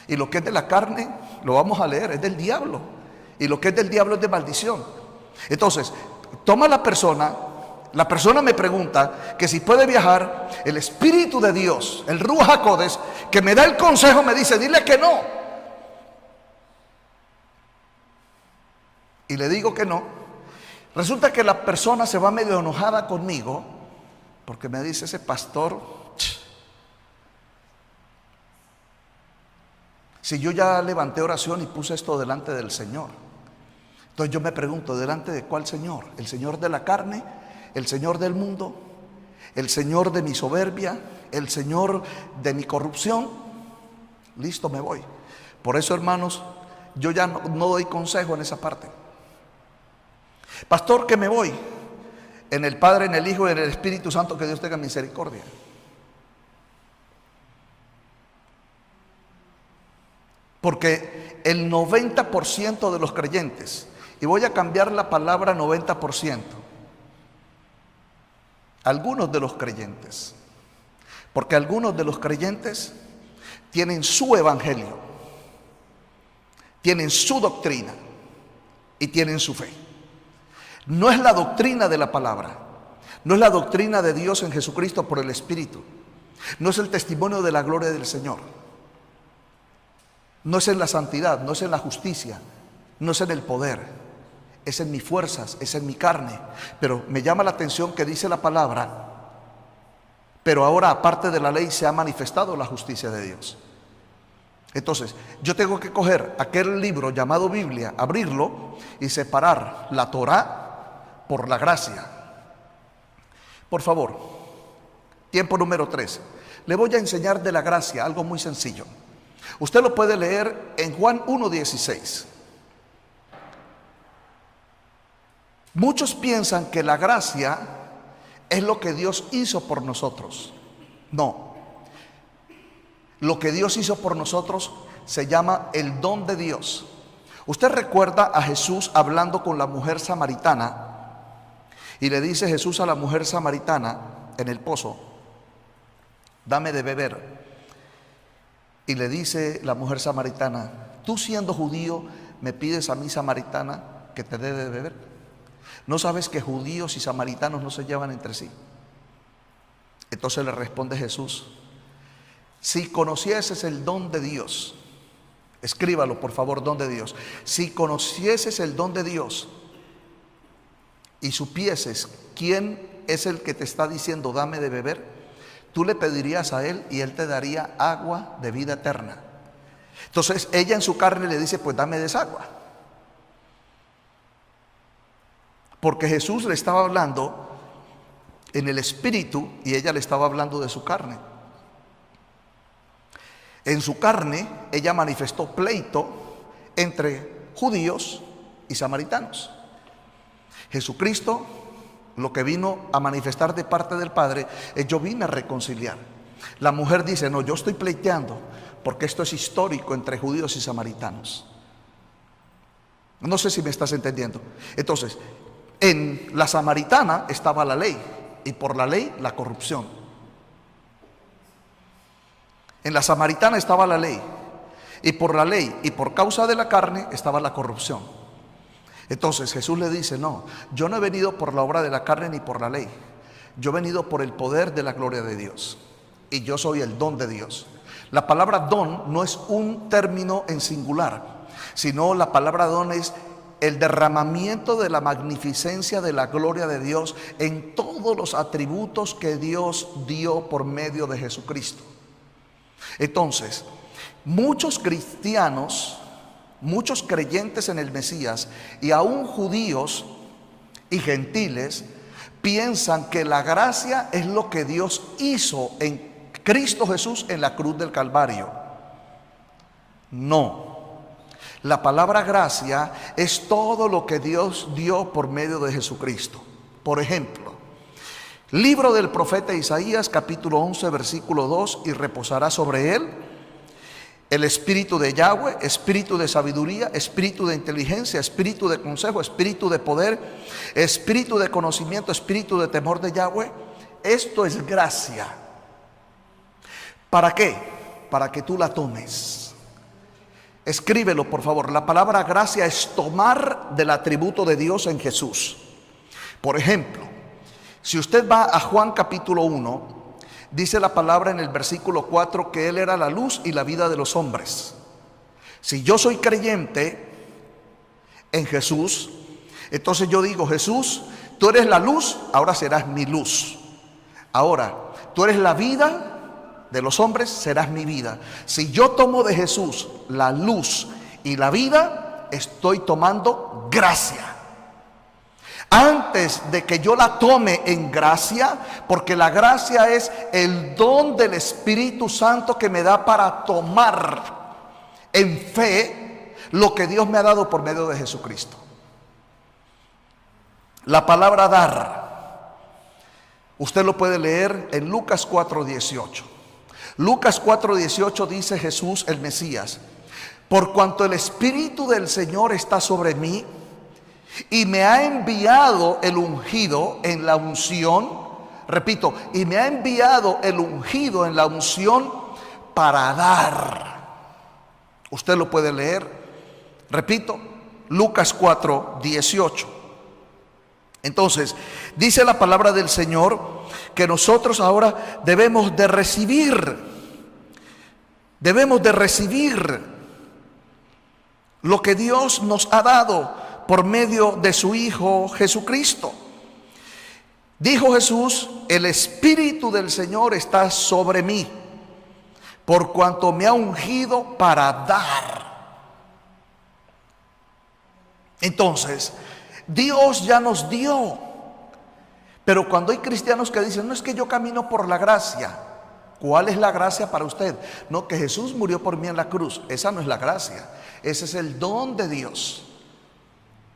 y lo que es de la carne, lo vamos a leer, es del diablo, y lo que es del diablo es de maldición. Entonces, toma la persona me pregunta que si puede viajar, el Espíritu de Dios, el Ruach HaKodesh, que me da el consejo, me dice: dile que no. Y le digo que no. Resulta que la persona se va medio enojada conmigo, porque me dice: ese pastor, si yo ya levanté oración y puse esto delante del Señor. Entonces yo me pregunto: ¿delante de cuál Señor? ¿El Señor de la carne? ¿El Señor del mundo? ¿El Señor de mi soberbia? ¿El Señor de mi corrupción? Listo, me voy. Por eso, hermanos, yo ya no doy consejo en esa parte. Pastor, que me voy. En el Padre, en el Hijo y en el Espíritu Santo, que Dios tenga misericordia. Porque el 90% de los creyentes, y voy a cambiar la palabra 90%, algunos de los creyentes, porque algunos de los creyentes tienen su evangelio, tienen su doctrina y tienen su fe. No es la doctrina de la palabra, no es la doctrina de Dios en Jesucristo por el Espíritu, no es el testimonio de la gloria del Señor, no es en la santidad, no es en la justicia, no es en el poder, es en mis fuerzas, es en mi carne. Pero me llama la atención que dice la palabra: pero ahora aparte de la ley se ha manifestado la justicia de Dios. Entonces yo tengo que coger aquel libro llamado Biblia, abrirlo y separar la Torá por la gracia. Por favor, tiempo número 3. Le voy a enseñar de la gracia algo muy sencillo. Usted lo puede leer en Juan 1:16. Muchos piensan que la gracia es lo que Dios hizo por nosotros. No. Lo que Dios hizo por nosotros se llama el don de Dios. Usted recuerda a Jesús hablando con la mujer samaritana, y le dice Jesús a la mujer samaritana en el pozo: dame de beber. Y le dice la mujer samaritana: tú siendo judío me pides a mí samaritana que te dé de beber. ¿No sabes que judíos y samaritanos no se llevan entre sí? Entonces le responde Jesús: si conocieses el don de Dios, escríbalo por favor, don de Dios. Si conocieses el don de Dios y supieses quién es el que te está diciendo dame de beber, tú le pedirías a él y él te daría agua de vida eterna. Entonces ella en su carne le dice: pues dame de esa agua. Porque Jesús le estaba hablando en el espíritu y ella le estaba hablando de su carne. En su carne ella manifestó pleito entre judíos y samaritanos. Jesucristo lo que vino a manifestar de parte del Padre es: yo vine a reconciliar. La mujer dice: no, yo estoy pleiteando porque esto es histórico entre judíos y samaritanos. No sé si me estás entendiendo. Entonces, en la samaritana estaba la ley, y por la ley la corrupción. En la samaritana estaba la ley, y por la ley y por causa de la carne estaba la corrupción. Entonces Jesús le dice: no, yo no he venido por la obra de la carne ni por la ley, yo he venido por el poder de la gloria de Dios, y yo soy el don de Dios. La palabra don no es un término en singular, sino la palabra don es el derramamiento de la magnificencia de la gloria de Dios en todos los atributos que Dios dio por medio de Jesucristo. Entonces, muchos cristianos, muchos creyentes en el Mesías, y aún judíos y gentiles, piensan que la gracia es lo que Dios hizo en Cristo Jesús en la cruz del Calvario. No. La palabra gracia es todo lo que Dios dio por medio de Jesucristo. Por ejemplo, libro del profeta Isaías, capítulo 11, versículo 2: y reposará sobre él el espíritu de Yahweh, espíritu de sabiduría, espíritu de inteligencia, espíritu de consejo, espíritu de poder, espíritu de conocimiento, espíritu de temor de Yahweh. Esto es gracia. ¿Para qué? Para que tú la tomes. Escríbelo por favor. La palabra gracia es tomar del atributo de Dios en Jesús. Por ejemplo, si usted va a Juan capítulo 1, dice la palabra en el versículo 4 que Él era la luz y la vida de los hombres. Si yo soy creyente en Jesús, entonces yo digo: Jesús, tú eres la luz, ahora serás mi luz. Ahora, tú eres la vida de los hombres, serás mi vida. Si yo tomo de Jesús la luz y la vida, estoy tomando gracia. Antes de que yo la tome en gracia, porque la gracia es el don del Espíritu Santo que me da para tomar en fe lo que Dios me ha dado por medio de Jesucristo. La palabra dar, usted lo puede leer en Lucas 4:18. Lucas 4:18 dice Jesús el Mesías: Por cuanto el Espíritu del Señor está sobre mí y me ha enviado el ungido en la unción, repito, y me ha enviado el ungido en la unción para dar. Usted lo puede leer, repito, Lucas 4:18. Entonces, dice la palabra del Señor que nosotros ahora debemos de recibir lo que Dios nos ha dado por medio de su Hijo Jesucristo. Dijo Jesús: el Espíritu del Señor está sobre mí, por cuanto me ha ungido para dar. Entonces, Dios ya nos dio. Pero cuando hay cristianos que dicen: no, es que yo camino por la gracia. ¿Cuál es la gracia para usted? No, que Jesús murió por mí en la cruz. Esa no es la gracia. Ese es el don de Dios.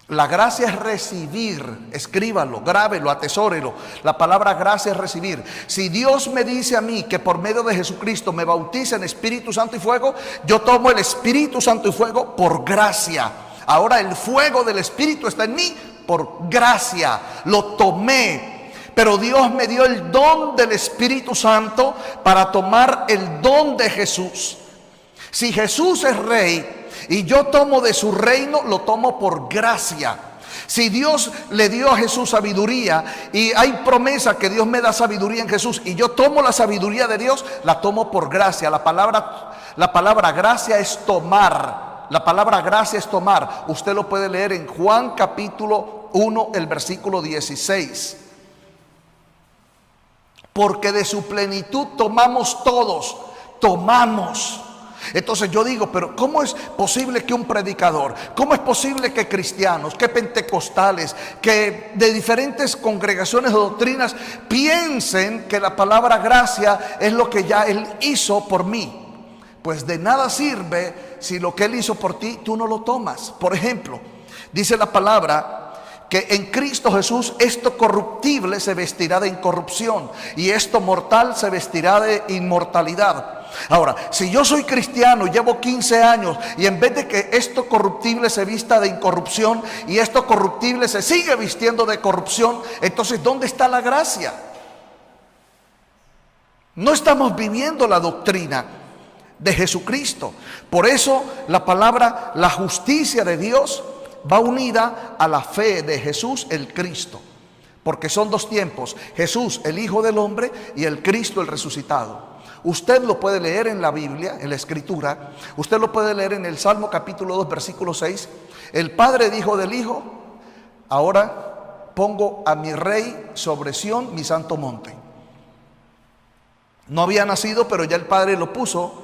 La gracia es recibir. Escríbalo, grábelo, atesórelo. La palabra gracia es recibir. Si Dios me dice a mí que por medio de Jesucristo me bautiza en Espíritu Santo y fuego, yo tomo el Espíritu Santo y fuego por gracia. Ahora el fuego del Espíritu está en mí por gracia. Lo tomé. Pero Dios me dio el don del Espíritu Santo para tomar el don de Jesús. Si Jesús es rey y yo tomo de su reino, lo tomo por gracia. Si Dios le dio a Jesús sabiduría y hay promesa que Dios me da sabiduría en Jesús y yo tomo la sabiduría de Dios, la tomo por gracia. La palabra gracia es tomar. La palabra gracia es tomar. Usted lo puede leer en Juan capítulo 1, el versículo 16. Porque de su plenitud tomamos todos, tomamos. Entonces yo digo, pero ¿cómo es posible que un predicador, cómo es posible que cristianos, que pentecostales, que de diferentes congregaciones o doctrinas piensen que la palabra gracia es lo que ya Él hizo por mí? Pues de nada sirve si lo que Él hizo por ti, tú no lo tomas. Por ejemplo, dice la palabra que en Cristo Jesús esto corruptible se vestirá de incorrupción y esto mortal se vestirá de inmortalidad. Ahora, si yo soy cristiano y llevo 15 años y en vez de que esto corruptible se vista de incorrupción y esto corruptible se sigue vistiendo de corrupción, entonces ¿dónde está la gracia? No estamos viviendo la doctrina de Jesucristo. Por eso la palabra, la justicia de Dios, va unida a la fe de Jesús el Cristo, porque son dos tiempos: Jesús el Hijo del Hombre y el Cristo el resucitado. Usted lo puede leer en la Biblia, en la Escritura. Usted lo puede leer en el Salmo capítulo 2 versículo 6. El Padre dijo del Hijo: ahora pongo a mi Rey sobre Sión, mi santo monte. No había nacido, pero ya el Padre lo puso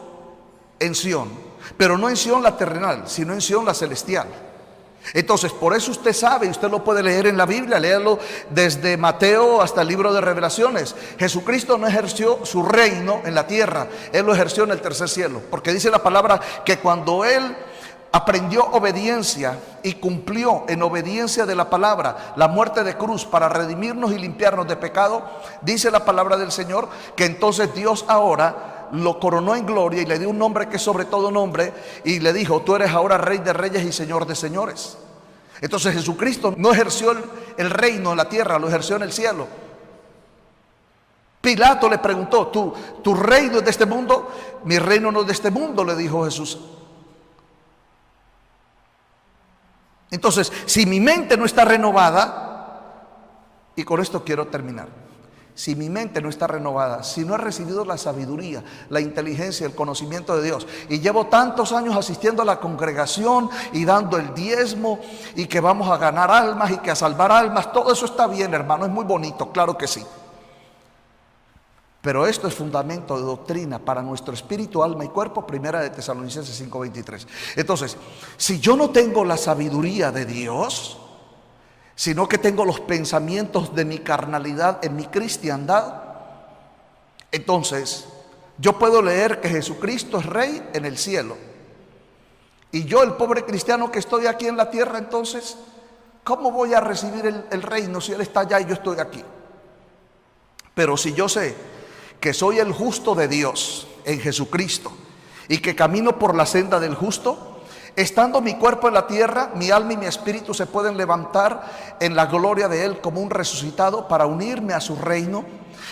en Sión, pero no en Sión la terrenal, sino en Sión la celestial. Entonces, por eso usted sabe, usted lo puede leer en la Biblia, léalo desde Mateo hasta el libro de Revelaciones. Jesucristo no ejerció su reino en la tierra, Él lo ejerció en el tercer cielo, porque dice la palabra que cuando Él aprendió obediencia y cumplió en obediencia de la palabra la muerte de cruz para redimirnos y limpiarnos de pecado, dice la palabra del Señor que entonces Dios ahora lo coronó en gloria y le dio un nombre que es sobre todo nombre, y le dijo: tú eres ahora Rey de reyes y Señor de señores. Entonces Jesucristo no ejerció el reino en la tierra, lo ejerció en el cielo. Pilato le preguntó: ¿tu reino es de este mundo? Mi reino no es de este mundo, le dijo Jesús. Entonces, si mi mente no está renovada, y con esto quiero terminar, si mi mente no está renovada, si no he recibido la sabiduría, la inteligencia, el conocimiento de Dios, y llevo tantos años asistiendo a la congregación y dando el diezmo, y que vamos a ganar almas y que a salvar almas, todo eso está bien, hermano, es muy bonito, claro que sí. Pero esto es fundamento de doctrina para nuestro espíritu, alma y cuerpo, primera de Tesalonicenses 5:23. Entonces, si yo no tengo la sabiduría de Dios, sino que tengo los pensamientos de mi carnalidad en mi cristiandad, entonces yo puedo leer que Jesucristo es Rey en el cielo, y yo, el pobre cristiano que estoy aquí en la tierra, entonces ¿cómo voy a recibir el reino si Él está allá y yo estoy aquí? Pero si yo sé que soy el justo de Dios en Jesucristo y que camino por la senda del justo, Estando mi cuerpo en la tierra, mi alma y mi espíritu se pueden levantar en la gloria de Él como un resucitado para unirme a su reino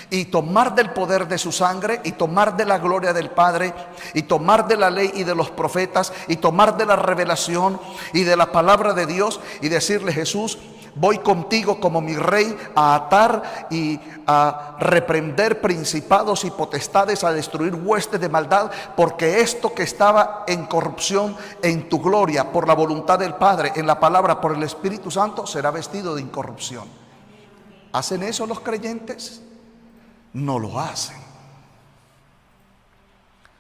y tomar del poder de su sangre y tomar de la gloria del Padre y tomar de la ley y de los profetas y tomar de la revelación y de la palabra de Dios y decirle: Jesús, voy contigo como mi rey a atar y a reprender principados y potestades, a destruir huestes de maldad, porque esto que estaba en corrupción en tu gloria, por la voluntad del Padre, en la palabra, por el Espíritu Santo, será vestido de incorrupción. ¿Hacen eso los creyentes? No lo hacen.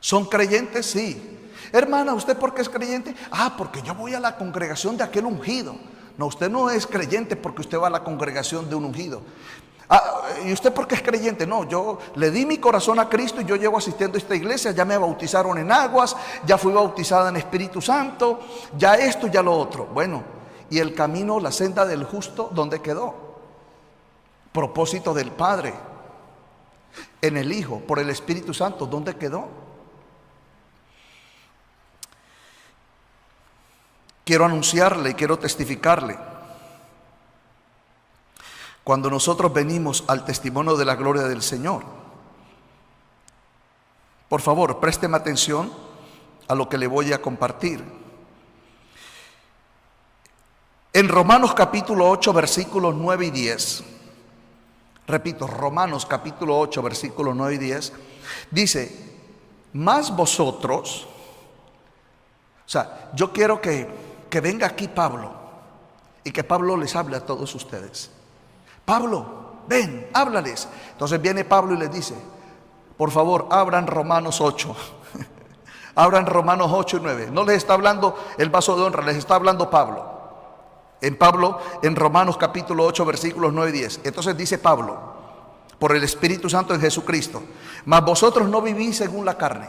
¿Son creyentes? Sí. Hermana, ¿usted por qué es creyente? Porque yo voy a la congregación de aquel ungido. No, usted no es creyente porque usted va a la congregación de un ungido. ¿Y usted por qué es creyente? No, yo le di mi corazón a Cristo y yo llevo asistiendo a esta iglesia. Ya me bautizaron en aguas, ya fui bautizada en Espíritu Santo, ya esto, ya lo otro. Bueno, ¿y el camino, la senda del justo, dónde quedó? Propósito del Padre en el Hijo, por el Espíritu Santo, ¿dónde quedó? Quiero anunciarle y quiero testificarle. Cuando nosotros venimos al testimonio de la gloria del Señor, por favor, présteme atención a lo que le voy a compartir. En Romanos capítulo 8, versículos 9 y 10, repito, Romanos capítulo 8, versículos 9 y 10, dice: más vosotros, yo quiero que venga aquí Pablo y que Pablo les hable a todos ustedes. Pablo, ven, háblales. Entonces viene Pablo y les dice: por favor, abran Romanos 8. Abran Romanos 8 y 9. No les está hablando el vaso de honra, les está hablando Pablo. En Romanos capítulo 8, versículos 9 y 10. Entonces dice Pablo, por el Espíritu Santo en Jesucristo: mas vosotros no vivís según la carne.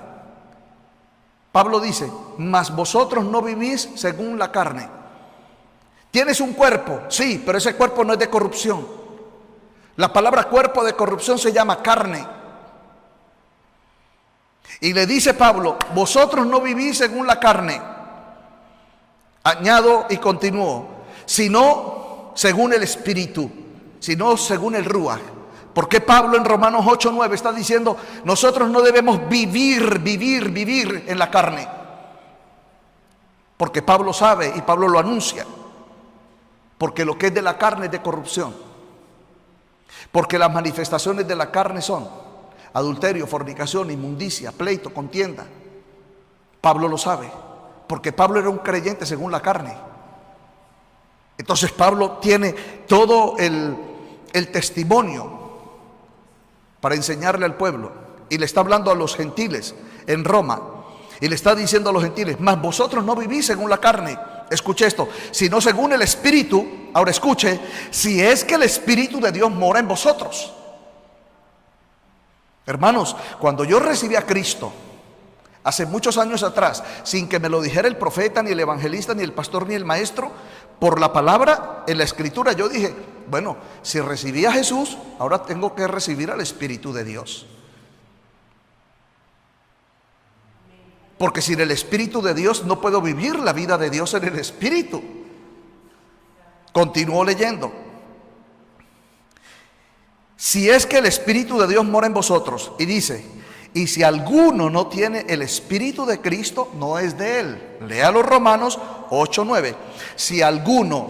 Pablo dice: mas vosotros no vivís según la carne. ¿Tienes un cuerpo? Sí, pero ese cuerpo no es de corrupción. La palabra cuerpo de corrupción se llama carne. Y le dice Pablo: vosotros no vivís según la carne. Añado y continúo: sino según el Espíritu, sino según el Ruach. ¿Por qué Pablo en Romanos 8, 9 está diciendo: nosotros no debemos vivir en la carne? Porque Pablo sabe y Pablo lo anuncia. Porque lo que es de la carne es de corrupción. Porque las manifestaciones de la carne son adulterio, fornicación, inmundicia, pleito, contienda. Pablo lo sabe, porque Pablo era un creyente según la carne. Entonces Pablo tiene todo el testimonio para enseñarle al pueblo, y le está hablando a los gentiles en Roma, y le está diciendo a los gentiles: mas vosotros no vivís según la carne, escuche esto, sino según el Espíritu. Ahora escuche: si es que el Espíritu de Dios mora en vosotros. Hermanos, cuando yo recibí a Cristo hace muchos años atrás, sin que me lo dijera el profeta, ni el evangelista, ni el pastor, ni el maestro, por la palabra en la Escritura, yo dije: bueno, si recibí a Jesús, ahora tengo que recibir al Espíritu de Dios. Porque sin el Espíritu de Dios no puedo vivir la vida de Dios en el Espíritu. Continúo leyendo: si es que el Espíritu de Dios mora en vosotros. Y dice: y si alguno no tiene el Espíritu de Cristo, no es de él. Lea los Romanos 8, 9. Si alguno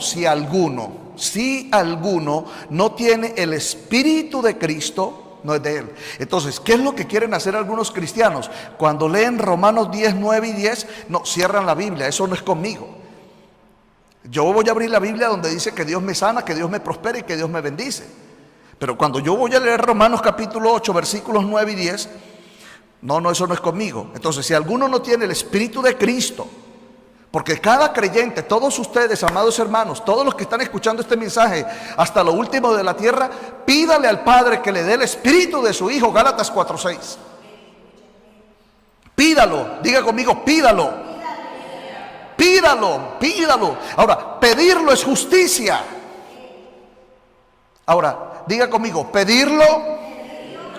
no tiene el Espíritu de Cristo, no es de él. Entonces, ¿qué es lo que quieren hacer algunos cristianos? Cuando leen Romanos 10, 9 y 10, no, cierran la Biblia. Eso no es conmigo. Yo voy a abrir la Biblia donde dice que Dios me sana, que Dios me prospera y que Dios me bendice. Pero cuando yo voy a leer Romanos capítulo 8, versículos 9 y 10, no, eso no es conmigo. Entonces, si alguno no tiene el Espíritu de Cristo, porque cada creyente, todos ustedes, amados hermanos, todos los que están escuchando este mensaje hasta lo último de la tierra, pídale al Padre que le dé el Espíritu de su Hijo. Gálatas 4:6. Pídalo, diga conmigo: pídalo. Pídalo. Ahora, pedirlo es justicia. Ahora, diga conmigo: pedirlo,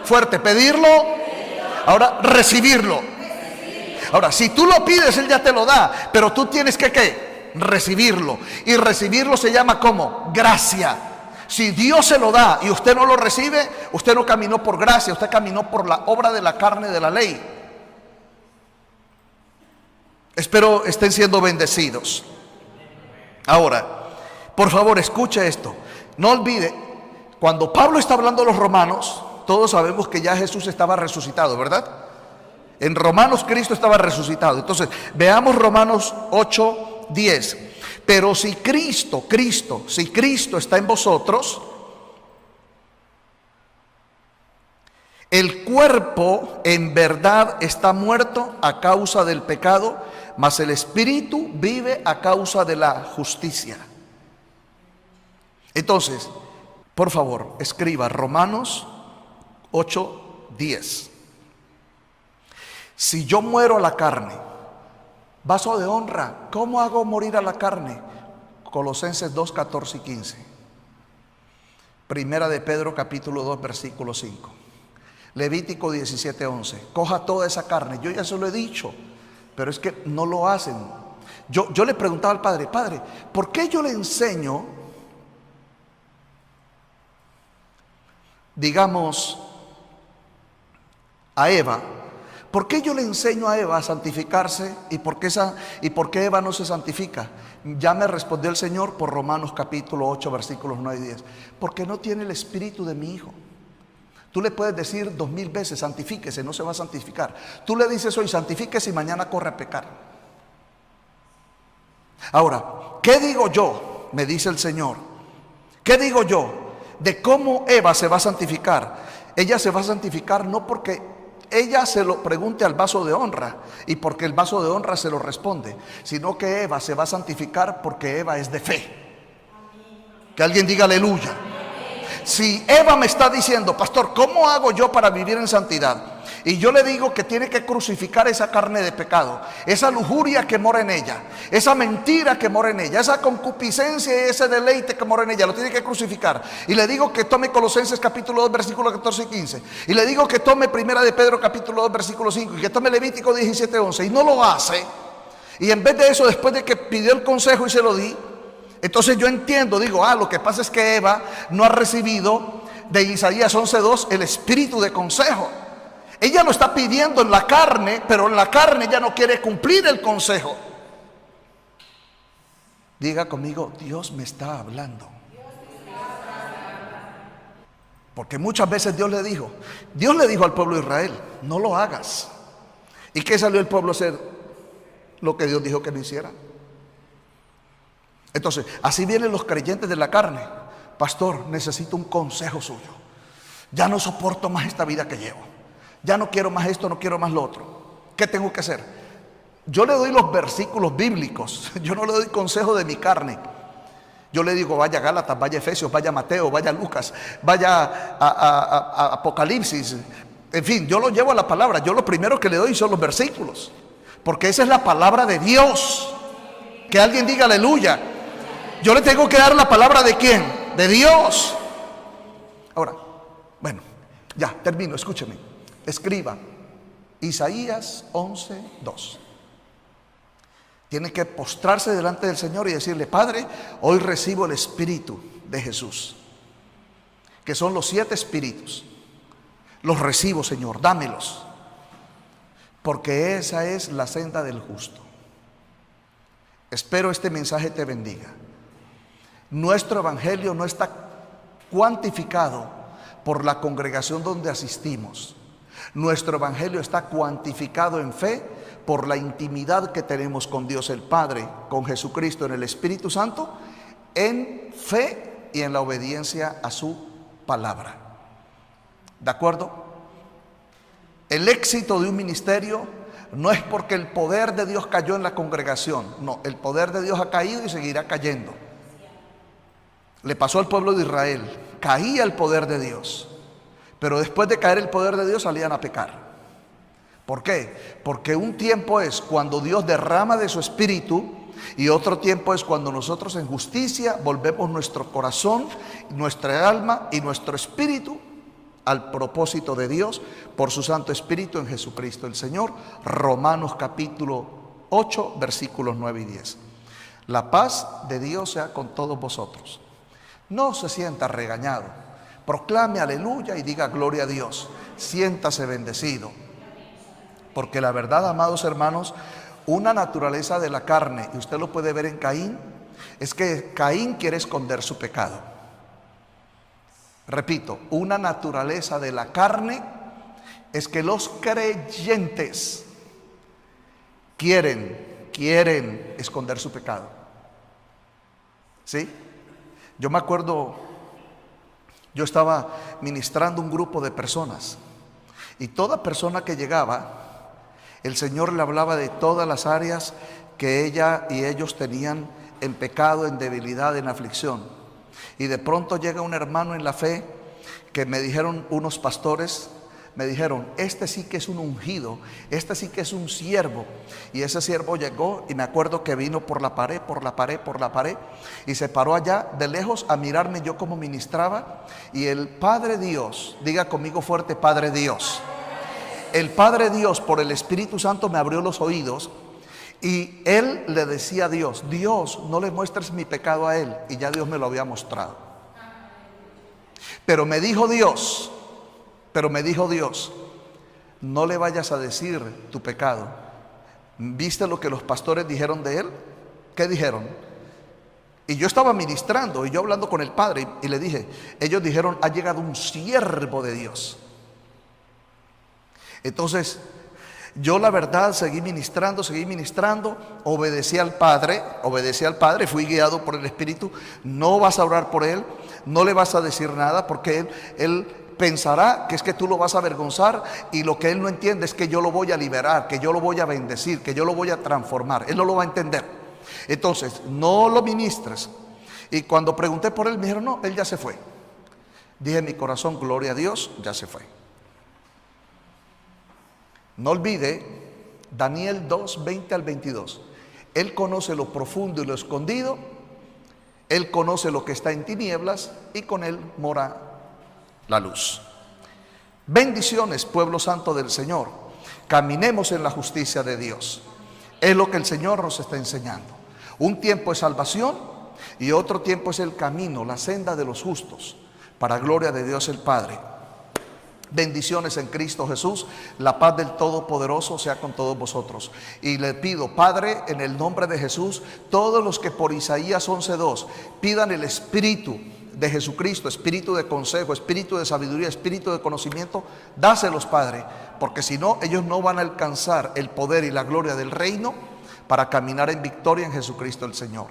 fuerte, pedirlo. Ahora, recibirlo. Ahora, si tú lo pides, Él ya te lo da, pero tú tienes que ¿qué? Recibirlo. Y recibirlo se llama ¿cómo? Gracia. Si Dios se lo da y usted no lo recibe, usted no caminó por gracia, usted caminó por la obra de la carne de la ley. Espero estén siendo bendecidos. Ahora, por favor, escuche esto. No olvide, cuando Pablo está hablando a los romanos, todos sabemos que ya Jesús estaba resucitado, ¿verdad? En Romanos Cristo estaba resucitado. Entonces, veamos Romanos 8:10. Pero si Cristo está en vosotros, el cuerpo en verdad está muerto a causa del pecado, mas el espíritu vive a causa de la justicia. Entonces, por favor, escriba Romanos 8:10. Si yo muero a la carne, vaso de honra, ¿cómo hago morir a la carne? Colosenses 2:14 y 15. Primera de Pedro capítulo 2 versículo 5. Levítico 17:11. Coja toda esa carne. Yo ya se lo he dicho, pero es que no lo hacen. Yo le preguntaba al padre, ¿por qué yo le enseño, digamos, a Eva? ¿Por qué yo le enseño a Eva a santificarse y por qué Eva no se santifica? Ya me respondió el Señor por Romanos capítulo 8 versículos 9 y 10. Porque no tiene el espíritu de mi hijo. Tú le puedes decir 2000 veces, santifíquese, no se va a santificar. Tú le dices hoy, santifíquese y mañana corre a pecar. Ahora, ¿qué digo yo? Me dice el Señor. ¿Qué digo yo de cómo Eva se va a santificar? Ella se va a santificar no porque ella se lo pregunte al vaso de honra y porque el vaso de honra se lo responde, sino que Eva se va a santificar porque Eva es de fe. Que alguien diga aleluya. Si Eva me está diciendo, pastor, ¿cómo hago yo para vivir en santidad? Y yo le digo que tiene que crucificar esa carne de pecado, esa lujuria que mora en ella, esa mentira que mora en ella, esa concupiscencia y ese deleite que mora en ella, lo tiene que crucificar. Y le digo que tome Colosenses capítulo 2 versículos 14 y 15. Y le digo que tome Primera de Pedro capítulo 2 versículo 5. Y que tome Levítico 17:11. Y no lo hace. Y en vez de eso, después de que pidió el consejo y se lo di, entonces yo entiendo, digo, lo que pasa es que Eva no ha recibido de Isaías 11:2 el espíritu de consejo. Ella lo está pidiendo en la carne, pero en la carne ella no quiere cumplir el consejo. Diga conmigo, Dios me está hablando. Porque muchas veces Dios le dijo al pueblo de Israel, no lo hagas. ¿Y qué salió el pueblo a hacer? Lo que Dios dijo que no hiciera. Entonces, así vienen los creyentes de la carne. Pastor, necesito un consejo suyo. Ya no soporto más esta vida que llevo. Ya no quiero más esto, no quiero más lo otro. ¿Qué tengo que hacer? Yo le doy los versículos bíblicos. Yo no le doy consejo de mi carne. Yo le digo, vaya a Gálatas, vaya a Efesios, vaya a Mateo, vaya a Lucas, vaya a Apocalipsis. En fin, yo lo llevo a la palabra. Yo lo primero que le doy son los versículos. Porque esa es la palabra de Dios. Que alguien diga aleluya. Yo le tengo que dar la palabra de ¿quién? De Dios. Ahora, bueno, ya termino, escúcheme. Escriba Isaías 11:2. Tiene que postrarse delante del Señor y decirle, Padre, hoy recibo el Espíritu de Jesús, que son los 7 espíritus. Los recibo, Señor, dámelos, porque esa es la senda del justo. Espero este mensaje te bendiga. Nuestro evangelio no está cuantificado por la congregación donde asistimos. Nuestro evangelio está cuantificado en fe por la intimidad que tenemos con Dios el Padre, con Jesucristo en el Espíritu Santo, en fe y en la obediencia a su palabra. ¿De acuerdo? El éxito de un ministerio no es porque el poder de Dios cayó en la congregación. No, el poder de Dios ha caído y seguirá cayendo. Le pasó al pueblo de Israel. Caía el poder de Dios, pero después de caer el poder de Dios salían a pecar. ¿Por qué? Porque un tiempo es cuando Dios derrama de su espíritu y otro tiempo es cuando nosotros en justicia volvemos nuestro corazón, nuestra alma y nuestro espíritu al propósito de Dios por su Santo Espíritu en Jesucristo el Señor. Romanos capítulo 8, versículos 9 y 10. La paz de Dios sea con todos vosotros. No se sienta regañado. Proclame aleluya y diga gloria a Dios. Siéntase bendecido. Porque la verdad, amados hermanos, una naturaleza de la carne, y usted lo puede ver en Caín, es que Caín quiere esconder su pecado. Repito, una naturaleza de la carne es que los creyentes quieren esconder su pecado. ¿Sí? Yo me acuerdo, yo estaba ministrando un grupo de personas y toda persona que llegaba, el Señor le hablaba de todas las áreas que ella y ellos tenían en pecado, en debilidad, en aflicción. Y de pronto llega un hermano en la fe que me dijeron unos pastores, me dijeron, este sí que es un ungido, este sí que es un siervo. Y ese siervo llegó y me acuerdo que vino por la pared y se paró allá de lejos a mirarme yo como ministraba. Y el Padre Dios, diga conmigo fuerte, Padre Dios. El Padre Dios por el Espíritu Santo me abrió los oídos y él le decía a Dios, Dios, no le muestres mi pecado a él. Y ya Dios me lo había mostrado. Pero me dijo Dios, no le vayas a decir tu pecado. ¿Viste lo que los pastores dijeron de él? ¿Qué dijeron? Y yo estaba ministrando y yo hablando con el Padre y le dije, ellos dijeron, ha llegado un siervo de Dios. Entonces, yo la verdad seguí ministrando, obedecí al Padre, fui guiado por el Espíritu. No vas a orar por él, no le vas a decir nada porque él pensará que es que tú lo vas a avergonzar y lo que él no entiende es que yo lo voy a liberar, que yo lo voy a bendecir, que yo lo voy a transformar. Él no lo va a entender. Entonces, no lo ministres. Y cuando pregunté por él, me dijeron, no, él ya se fue. Dije en mi corazón, gloria a Dios, ya se fue. No olvide Daniel 2, 20 al 22. Él conoce lo profundo y lo escondido. Él conoce lo que está en tinieblas y con él mora la luz. Bendiciones, pueblo santo del Señor. Caminemos en la justicia de Dios. Es lo que el Señor nos está enseñando. Un tiempo es salvación y otro tiempo es el camino, la senda de los justos, para gloria de Dios el Padre. Bendiciones en Cristo Jesús. La paz del Todopoderoso sea con todos vosotros. Y le pido, Padre, en el nombre de Jesús, todos los que por Isaías 11:2 pidan el Espíritu de Jesucristo, espíritu de consejo, espíritu de sabiduría, espíritu de conocimiento, dáselos, Padre, porque si no, ellos no van a alcanzar el poder y la gloria del reino para caminar en victoria en Jesucristo el Señor.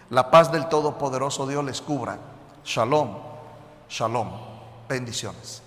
La paz del Todopoderoso Dios les cubra. Shalom, shalom. Bendiciones.